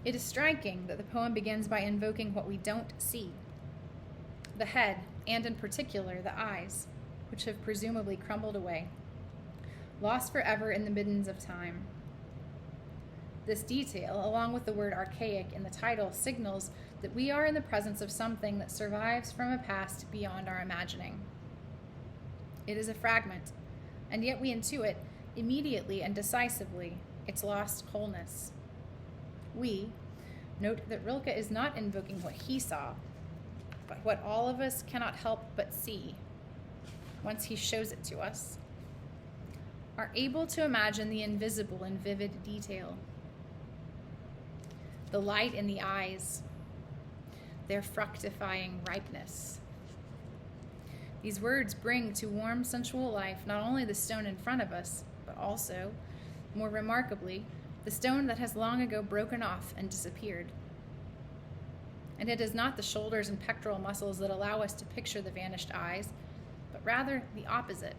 It is striking that the poem begins by invoking what we don't see. The head, and in particular the eyes, which have presumably crumbled away, lost forever in the middens of time. This detail, along with the word archaic in the title, signals that we are in the presence of something that survives from a past beyond our imagining. It is a fragment, and yet we intuit, immediately and decisively, its lost wholeness. We note that Rilke is not invoking what he saw, but what all of us cannot help but see, once he shows it to us, are able to imagine the invisible in vivid detail. The light in the eyes, their fructifying ripeness. These words bring to warm, sensual life not only the stone in front of us, but also, more remarkably, the stone that has long ago broken off and disappeared. And it is not the shoulders and pectoral muscles that allow us to picture the vanished eyes, but rather the opposite.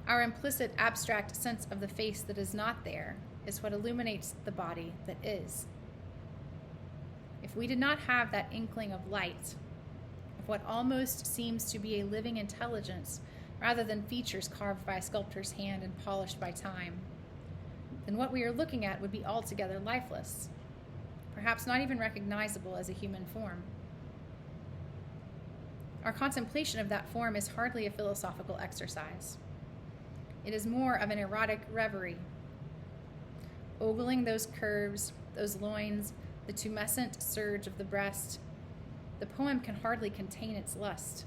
Our implicit abstract sense of the face that is not there is what illuminates the body that is. If we did not have that inkling of light, of what almost seems to be a living intelligence rather than features carved by a sculptor's hand and polished by time, then what we are looking at would be altogether lifeless, perhaps not even recognizable as a human form. Our contemplation of that form is hardly a philosophical exercise. It is more of an erotic reverie. Ogling those curves, those loins, the tumescent surge of the breast, the poem can hardly contain its lust.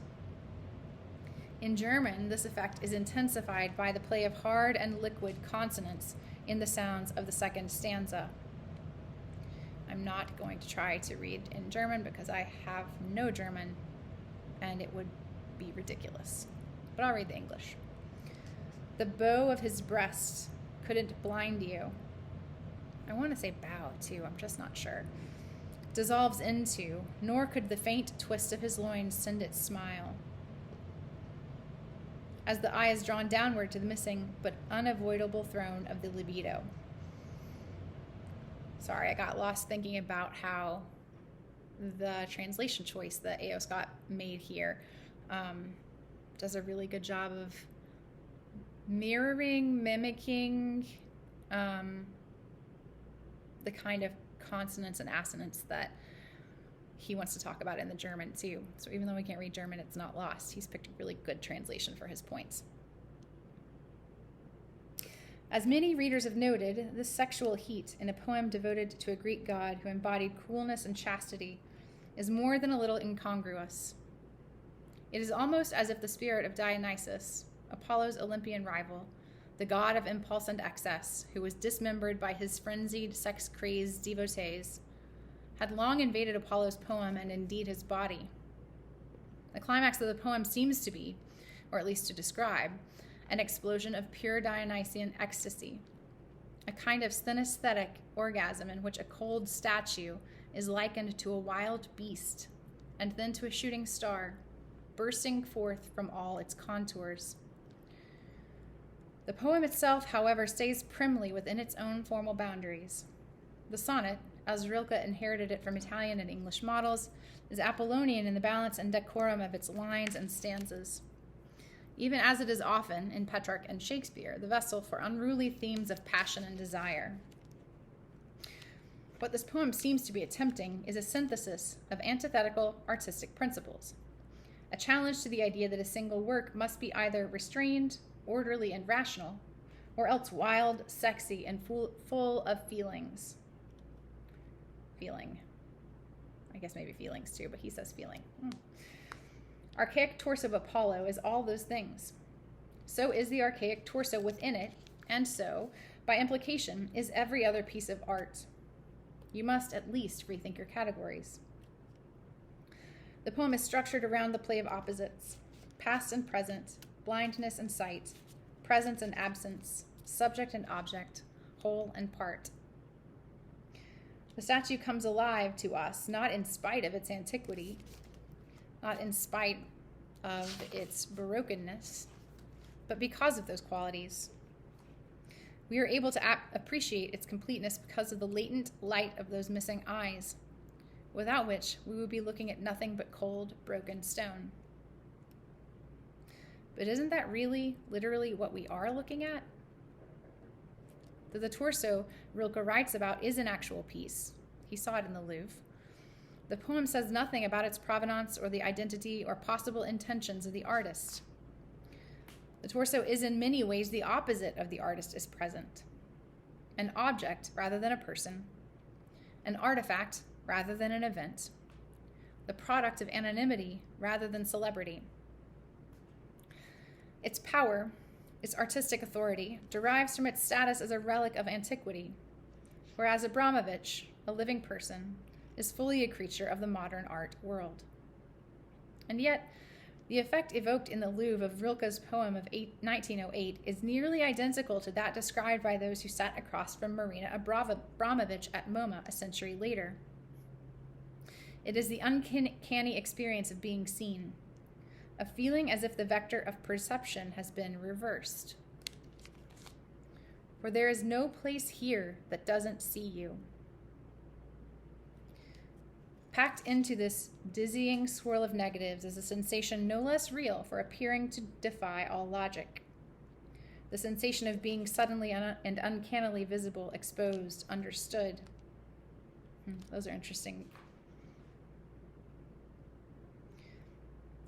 In German, this effect is intensified by the play of hard and liquid consonants in the sounds of the second stanza. I'm not going to try to read in German because I have no German, and it would be ridiculous. But I'll read the English. The bow of his breast couldn't blind you. I want to say bow, too. I'm just not sure. Dissolves into, nor could the faint twist of his loins send its smile. As the eye is drawn downward to the missing but unavoidable throne of the libido. Sorry, I got lost thinking about how the translation choice that A.O. Scott made here does a really good job of mimicking the kind of consonants and assonants that he wants to talk about in the German too. So even though we can't read German, it's not lost. He's picked a really good translation for his points. As many readers have noted, this sexual heat in a poem devoted to a Greek god who embodied coolness and chastity is more than a little incongruous. It is almost as if the spirit of Dionysus, Apollo's Olympian rival, the god of impulse and excess, who was dismembered by his frenzied, sex-crazed devotees, had long invaded Apollo's poem and indeed his body. The climax of the poem seems to be, or at least to describe, an explosion of pure Dionysian ecstasy, a kind of synesthetic orgasm in which a cold statue is likened to a wild beast and then to a shooting star, bursting forth from all its contours. The poem itself, however, stays primly within its own formal boundaries. The sonnet, as Rilke inherited it from Italian and English models, is Apollonian in the balance and decorum of its lines and stanzas, even as it is often, in Petrarch and Shakespeare, the vessel for unruly themes of passion and desire. What this poem seems to be attempting is a synthesis of antithetical artistic principles, a challenge to the idea that a single work must be either restrained, orderly, and rational, or else wild, sexy, and full of feelings. Feeling. I guess maybe feelings too, but he says feeling. Archaic torso of Apollo is all those things. So is the archaic torso within it, and so, by implication, is every other piece of art. You must at least rethink your categories. The poem is structured around the play of opposites, past and present, blindness and sight, presence and absence, subject and object, whole and part. The statue comes alive to us, not in spite of its antiquity, not in spite of its Baroqueness, but because of those qualities. We are able to appreciate its completeness because of the latent light of those missing eyes, without which we would be looking at nothing but cold, broken stone. But isn't that really, literally, what we are looking at? That the torso Rilke writes about is an actual piece. He saw it in the Louvre. The poem says nothing about its provenance or the identity or possible intentions of the artist. The torso is in many ways the opposite of the artist is present. An object rather than a person. An artifact rather than an event. The product of anonymity rather than celebrity. Its power, its artistic authority, derives from its status as a relic of antiquity, whereas Abramovich, a living person, is fully a creature of the modern art world. And yet, the effect evoked in the Louvre of Rilke's poem of 1908 is nearly identical to that described by those who sat across from Marina Abramovich at MoMA a century later. It is the uncanny experience of being seen, a feeling as if the vector of perception has been reversed. For there is no place here that doesn't see you. Packed into this dizzying swirl of negatives is a sensation no less real for appearing to defy all logic. The sensation of being suddenly and uncannily visible, exposed, understood. Those are interesting.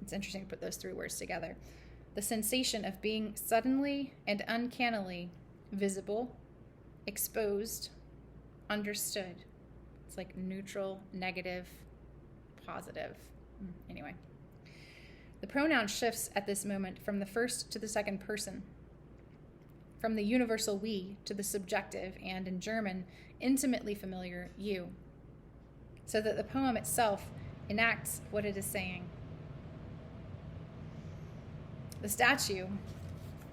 It's interesting to put those three words together. The sensation of being suddenly and uncannily visible, exposed, understood. It's like neutral, negative, positive. Anyway. The pronoun shifts at this moment from the first to the second person, from the universal we to the subjective and, in German, intimately familiar you, so that the poem itself enacts what it is saying. The statue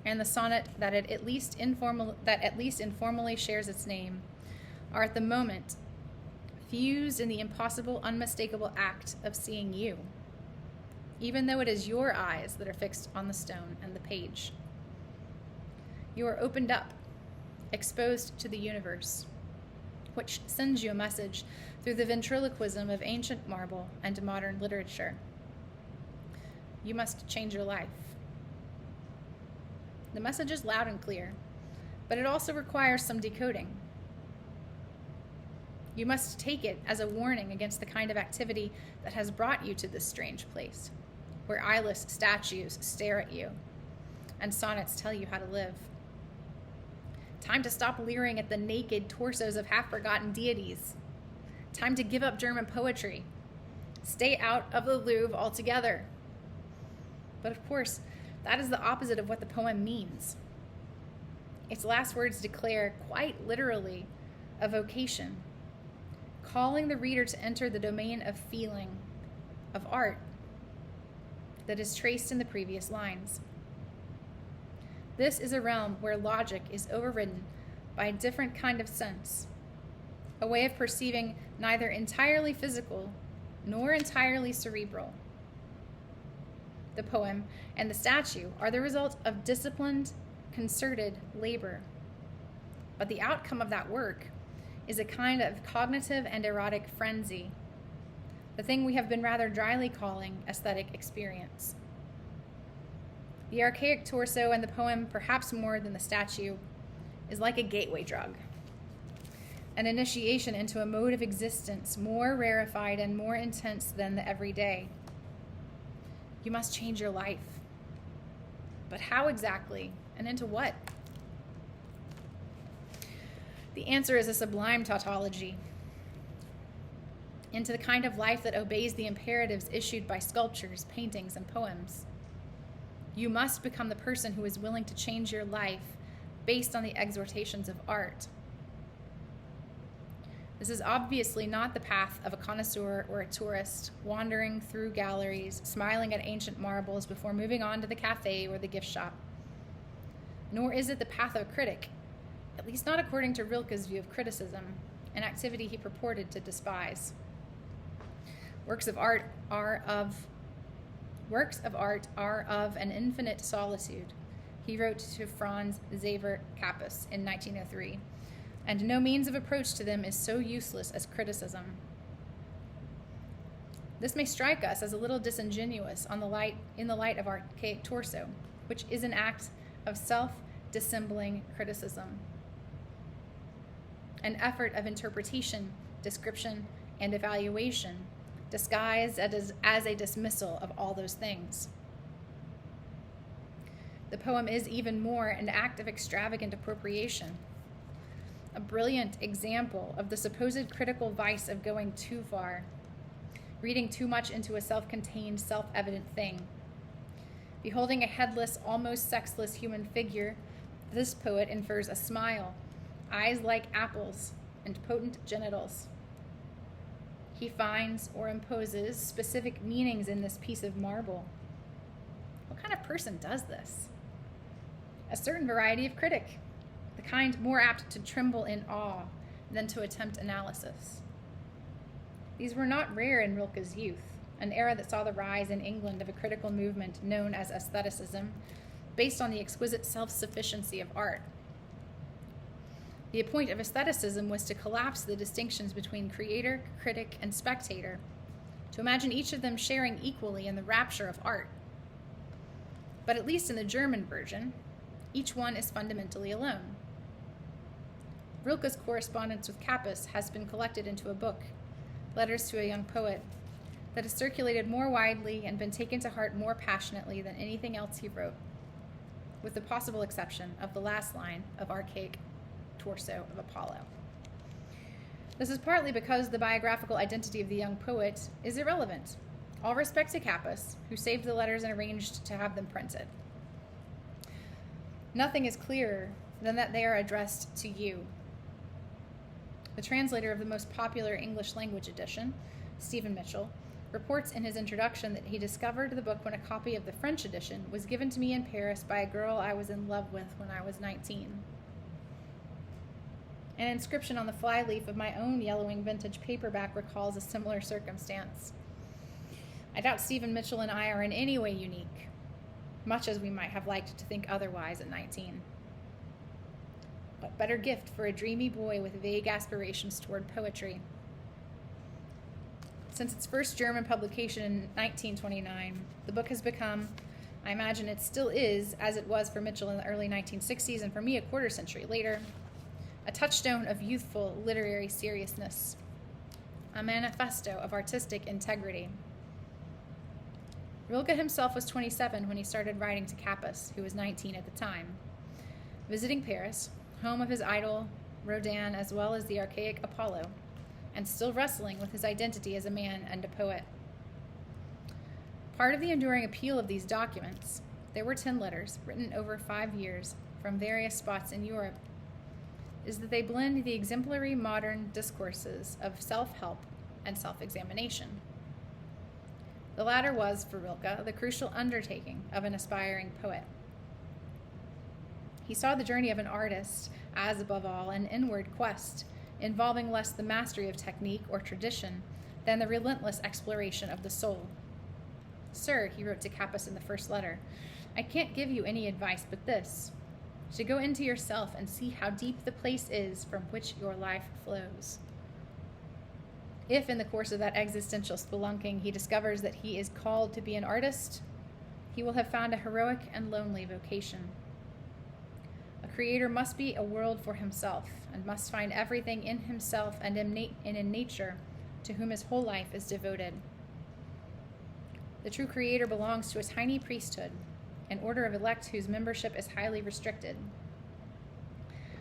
and the sonnet that at least informally shares its name are at the moment fused in the impossible, unmistakable act of seeing you, even though it is your eyes that are fixed on the stone and the page. You are opened up, exposed to the universe, which sends you a message through the ventriloquism of ancient marble and modern literature. You must change your life. The message is loud and clear, but it also requires some decoding. You must take it as a warning against the kind of activity that has brought you to this strange place, where eyeless statues stare at you and sonnets tell you how to live. Time to stop leering at the naked torsos of half-forgotten deities. Time to give up German poetry. Stay out of the Louvre altogether. But of course, that is the opposite of what the poem means. Its last words declare, quite literally, a vocation, calling the reader to enter the domain of feeling, of art, that is traced in the previous lines. This is a realm where logic is overridden by a different kind of sense, a way of perceiving neither entirely physical nor entirely cerebral. The poem and the statue are the result of disciplined, concerted labor. But the outcome of that work is a kind of cognitive and erotic frenzy, the thing we have been rather dryly calling aesthetic experience. The archaic torso and the poem, perhaps more than the statue, is like a gateway drug, an initiation into a mode of existence more rarefied and more intense than the everyday. You must change your life. But how exactly, and into what? The answer is a sublime tautology, into the kind of life that obeys the imperatives issued by sculptures, paintings, and poems. You must become the person who is willing to change your life based on the exhortations of art. This is obviously not the path of a connoisseur or a tourist, wandering through galleries, smiling at ancient marbles before moving on to the cafe or the gift shop. Nor is it the path of a critic, at least not according to Rilke's view of criticism, an activity he purported to despise. Works of art are of an infinite solitude, he wrote to Franz Xaver Capus in 1903, and no means of approach to them is so useless as criticism. This may strike us as a little disingenuous in the light of archaic torso, which is an act of self-dissembling criticism, an effort of interpretation, description, and evaluation, disguised as a dismissal of all those things. The poem is even more an act of extravagant appropriation, a brilliant example of the supposed critical vice of going too far, reading too much into a self-contained, self-evident thing. Beholding a headless, almost sexless human figure, this poet infers a smile, eyes like apples, and potent genitals. He finds or imposes specific meanings in this piece of marble. What kind of person does this? A certain variety of critic, the kind more apt to tremble in awe than to attempt analysis. These were not rare in Rilke's youth, an era that saw the rise in England of a critical movement known as Aestheticism, based on the exquisite self-sufficiency of art. The point of aestheticism was to collapse the distinctions between creator, critic, and spectator, to imagine each of them sharing equally in the rapture of art. But at least in the German version, each one is fundamentally alone. Rilke's correspondence with Capus has been collected into a book, Letters to a Young Poet, that has circulated more widely and been taken to heart more passionately than anything else he wrote, with the possible exception of the last line of Archaic Torso of Apollo. This is partly because the biographical identity of the young poet is irrelevant. All respect to Capus, who saved the letters and arranged to have them printed. Nothing is clearer than that they are addressed to you. The translator of the most popular English language edition, Stephen Mitchell, reports in his introduction that he discovered the book when a copy of the French edition was given to me in Paris by a girl I was in love with when I was 19. An inscription on the flyleaf of my own yellowing vintage paperback recalls a similar circumstance. I doubt Stephen Mitchell and I are in any way unique, much as we might have liked to think otherwise at 19. What better gift for a dreamy boy with vague aspirations toward poetry? Since its first German publication in 1929, the book has become, I imagine it still is, as it was for Mitchell in the early 1960s and for me a quarter century later, a touchstone of youthful literary seriousness, a manifesto of artistic integrity. Rilke himself was 27 when he started writing to Capus, who was 19 at the time. Visiting Paris, home of his idol Rodin as well as the archaic Apollo, and still wrestling with his identity as a man and a poet. Part of the enduring appeal of these documents, there were 10 letters written over 5 years from various spots in Europe, is that they blend the exemplary modern discourses of self-help and self-examination. The latter was, for Rilke, the crucial undertaking of an aspiring poet. He saw the journey of an artist as, above all, an inward quest, involving less the mastery of technique or tradition than the relentless exploration of the soul. Sir, he wrote to Capus in the first letter, I can't give you any advice but this, to go into yourself and see how deep the place is from which your life flows. If in the course of that existential spelunking he discovers that he is called to be an artist, he will have found a heroic and lonely vocation. A creator must be a world for himself and must find everything in himself and in nature to whom his whole life is devoted. The true creator belongs to a tiny priesthood, an order of elect whose membership is highly restricted.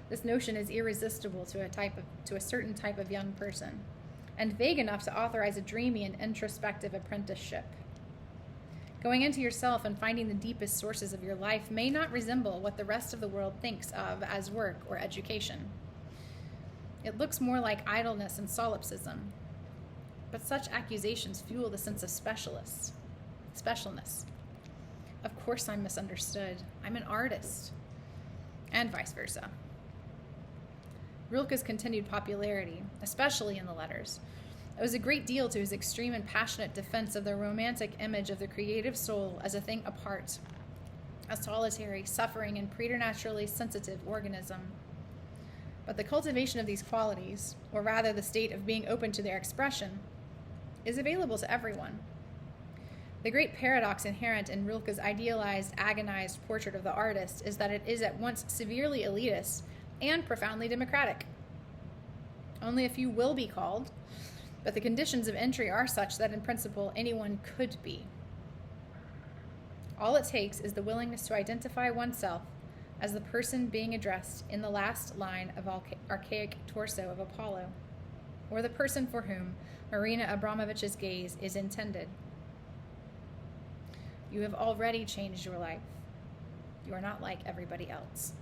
This notion is irresistible to a certain type of young person, and vague enough to authorize a dreamy and introspective apprenticeship. Going into yourself and finding the deepest sources of your life may not resemble what the rest of the world thinks of as work or education. It looks more like idleness and solipsism, but such accusations fuel the sense of specialness. Of course I'm misunderstood. I'm an artist. And vice versa. Rilke's continued popularity, especially in the letters, owes a great deal to his extreme and passionate defense of the romantic image of the creative soul as a thing apart, a solitary, suffering, and preternaturally sensitive organism. But the cultivation of these qualities, or rather the state of being open to their expression, is available to everyone. The great paradox inherent in Rilke's idealized, agonized portrait of the artist is that it is at once severely elitist and profoundly democratic. Only a few will be called, but the conditions of entry are such that in principle anyone could be. All it takes is the willingness to identify oneself as the person being addressed in the last line of archaic Torso of Apollo, or the person for whom Marina Abramovich's gaze is intended. You have already changed your life. You are not like everybody else.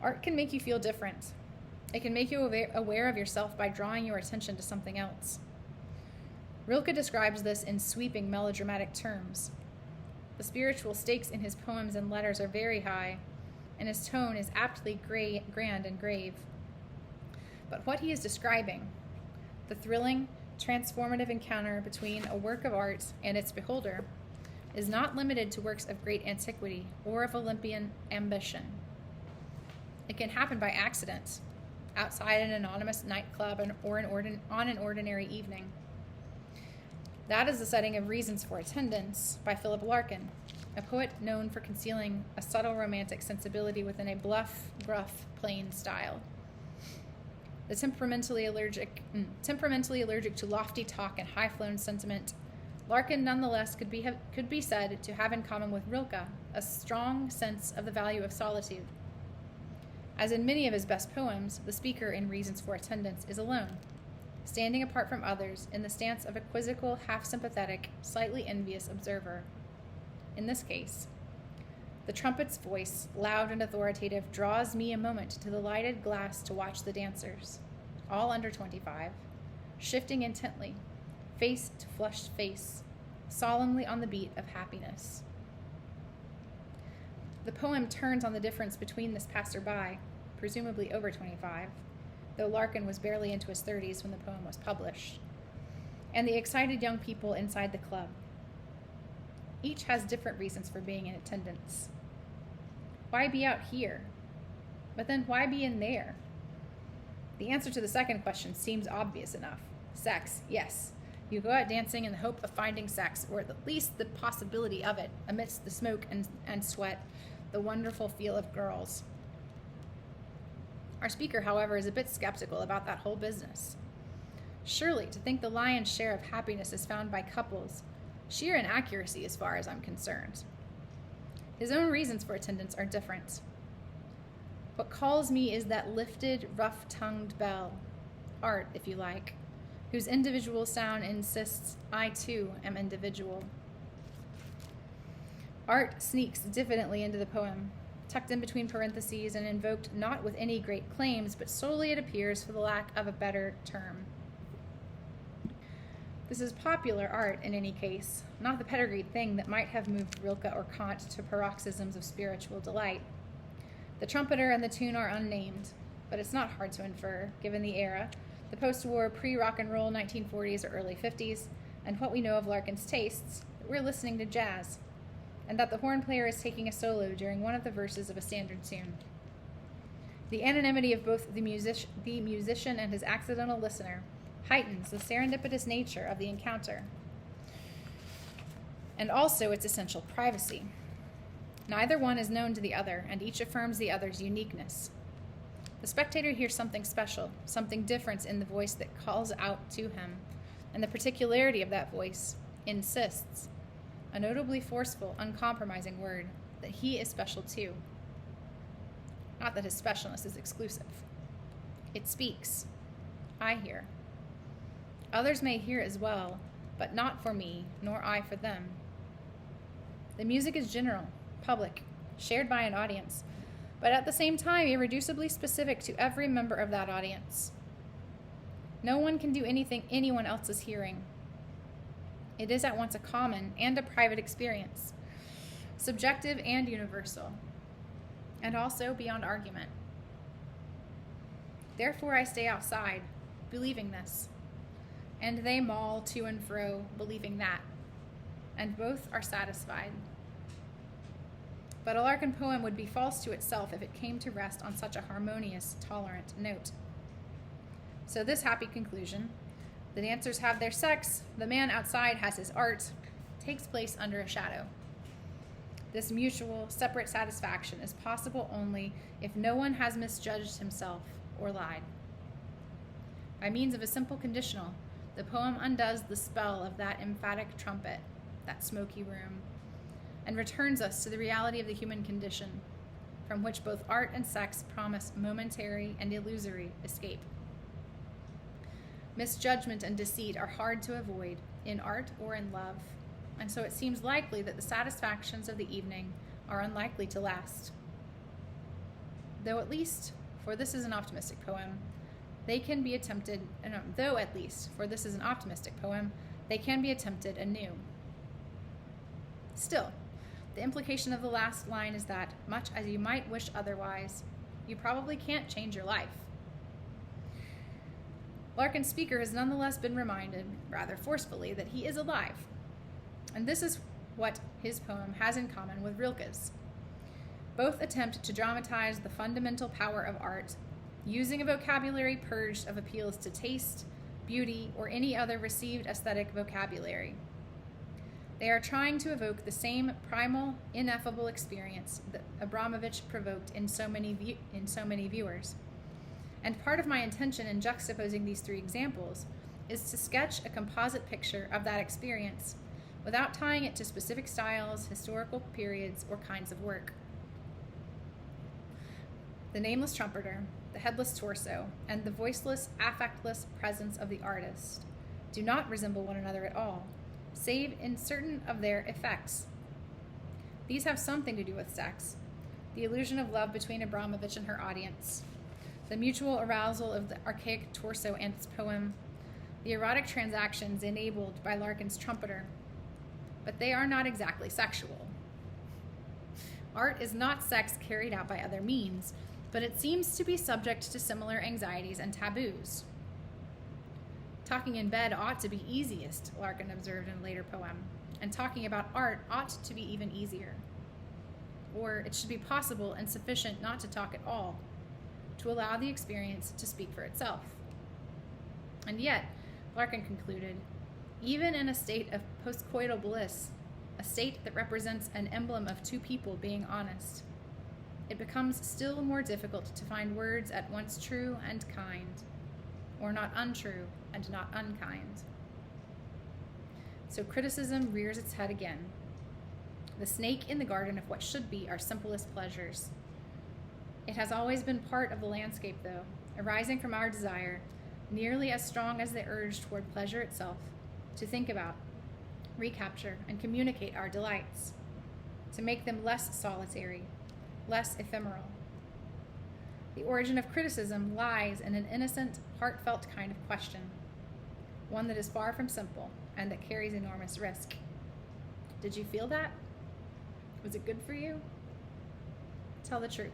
Art can make you feel different. It can make you aware of yourself by drawing your attention to something else. Rilke describes this in sweeping melodramatic terms. The spiritual stakes in his poems and letters are very high, and his tone is aptly grand and grave. But what he is describing, the thrilling, transformative encounter between a work of art and its beholder, is not limited to works of great antiquity or of Olympian ambition. It can happen by accident, outside an anonymous nightclub or on an ordinary evening. That is the setting of Reasons for Attendance by Philip Larkin, a poet known for concealing a subtle romantic sensibility within a bluff, gruff, plain style. The temperamentally allergic to lofty talk and high-flown sentiment, Larkin nonetheless could be said to have in common with Rilke a strong sense of the value of solitude. As in many of his best poems, the speaker in Reasons for Attendance is alone, standing apart from others in the stance of a quizzical, half-sympathetic, slightly envious observer. In this case, the trumpet's voice, loud and authoritative, draws me a moment to the lighted glass to watch the dancers, all under 25, shifting intently, face to flushed face, solemnly on the beat of happiness. The poem turns on the difference between this passerby, presumably over 25, though Larkin was barely into his 30s when the poem was published, and the excited young people inside the club. Each has different reasons for being in attendance. Why be out here? But then why be in there? The answer to the second question seems obvious enough. Sex, yes. You go out dancing in the hope of finding sex, or at least the possibility of it, amidst the smoke and sweat, the wonderful feel of girls. Our speaker, however, is a bit skeptical about that whole business. Surely, to think the lion's share of happiness is found by couples, sheer inaccuracy as far as I'm concerned. His own reasons for attendance are different. What calls me is that lifted, rough-tongued bell, art, if you like, whose individual sound insists I too am individual. Art sneaks diffidently into the poem, tucked in between parentheses and invoked not with any great claims, but solely, it appears, for the lack of a better term. This is popular art in any case, not the pedigreed thing that might have moved Rilke or Kant to paroxysms of spiritual delight. The trumpeter and the tune are unnamed, but it's not hard to infer, given the era, the post-war pre-rock and roll 1940s or early 50s, and what we know of Larkin's tastes, that we're listening to jazz, and that the horn player is taking a solo during one of the verses of a standard tune. The anonymity of both the musician and his accidental listener heightens the serendipitous nature of the encounter, and also its essential privacy. Neither one is known to the other, and each affirms the other's uniqueness. The spectator hears something special, something different in the voice that calls out to him, and the particularity of that voice insists, a notably forceful, uncompromising word, that he is special too. Not that his specialness is exclusive. It speaks. I hear. Others may hear as well, but not for me, nor I for them. The music is general, public, shared by an audience, but at the same time irreducibly specific to every member of that audience. No one can do anything anyone else is hearing. It is at once a common and a private experience, subjective and universal, and also beyond argument. Therefore I stay outside, believing this, and they maul to and fro, believing that, and both are satisfied. But a Larkin poem would be false to itself if it came to rest on such a harmonious, tolerant note. So this happy conclusion, the dancers have their sex, the man outside has his art, takes place under a shadow. This mutual, separate satisfaction is possible only if no one has misjudged himself or lied. By means of a simple conditional, the poem undoes the spell of that emphatic trumpet, that smoky room, and returns us to the reality of the human condition, from which both art and sex promise momentary and illusory escape. Misjudgment and deceit are hard to avoid, in art or in love. and so it seems likely that the satisfactions of the evening are unlikely to last. Though at least, for this is an optimistic poem, they can be attempted anew. Still, the implication of the last line is that, much as you might wish otherwise, you probably can't change your life. Larkin's speaker has nonetheless been reminded, rather forcefully, that he is alive. And this is what his poem has in common with Rilke's. Both attempt to dramatize the fundamental power of art, using a vocabulary purged of appeals to taste, beauty, or any other received aesthetic vocabulary. They are trying to evoke the same primal, ineffable experience that Abramovich provoked in so many viewers. And part of my intention in juxtaposing these three examples is to sketch a composite picture of that experience without tying it to specific styles, historical periods, or kinds of work. The nameless trumpeter, the headless torso, and the voiceless, affectless presence of the artist do not resemble one another at all, save in certain of their effects. These have something to do with sex, the illusion of love between Abramovich and her audience, the mutual arousal of the archaic torso and its poem, the erotic transactions enabled by Larkin's trumpeter, but they are not exactly sexual. Art is not sex carried out by other means, but it seems to be subject to similar anxieties and taboos. Talking in bed ought to be easiest, Larkin observed in a later poem, and talking about art ought to be even easier. Or it should be possible and sufficient not to talk at all, to allow the experience to speak for itself. And yet, Larkin concluded, even in a state of postcoital bliss, a state that represents an emblem of two people being honest, it becomes still more difficult to find words at once true and kind, or not untrue and not unkind. So criticism rears its head again. The snake in the garden of what should be our simplest pleasures. It has always been part of the landscape, though, arising from our desire, nearly as strong as the urge toward pleasure itself, to think about, recapture, and communicate our delights, to make them less solitary, less ephemeral. The origin of criticism lies in an innocent, heartfelt kind of question, one that is far from simple and that carries enormous risk. Did you feel that? Was it good for you? Tell the truth.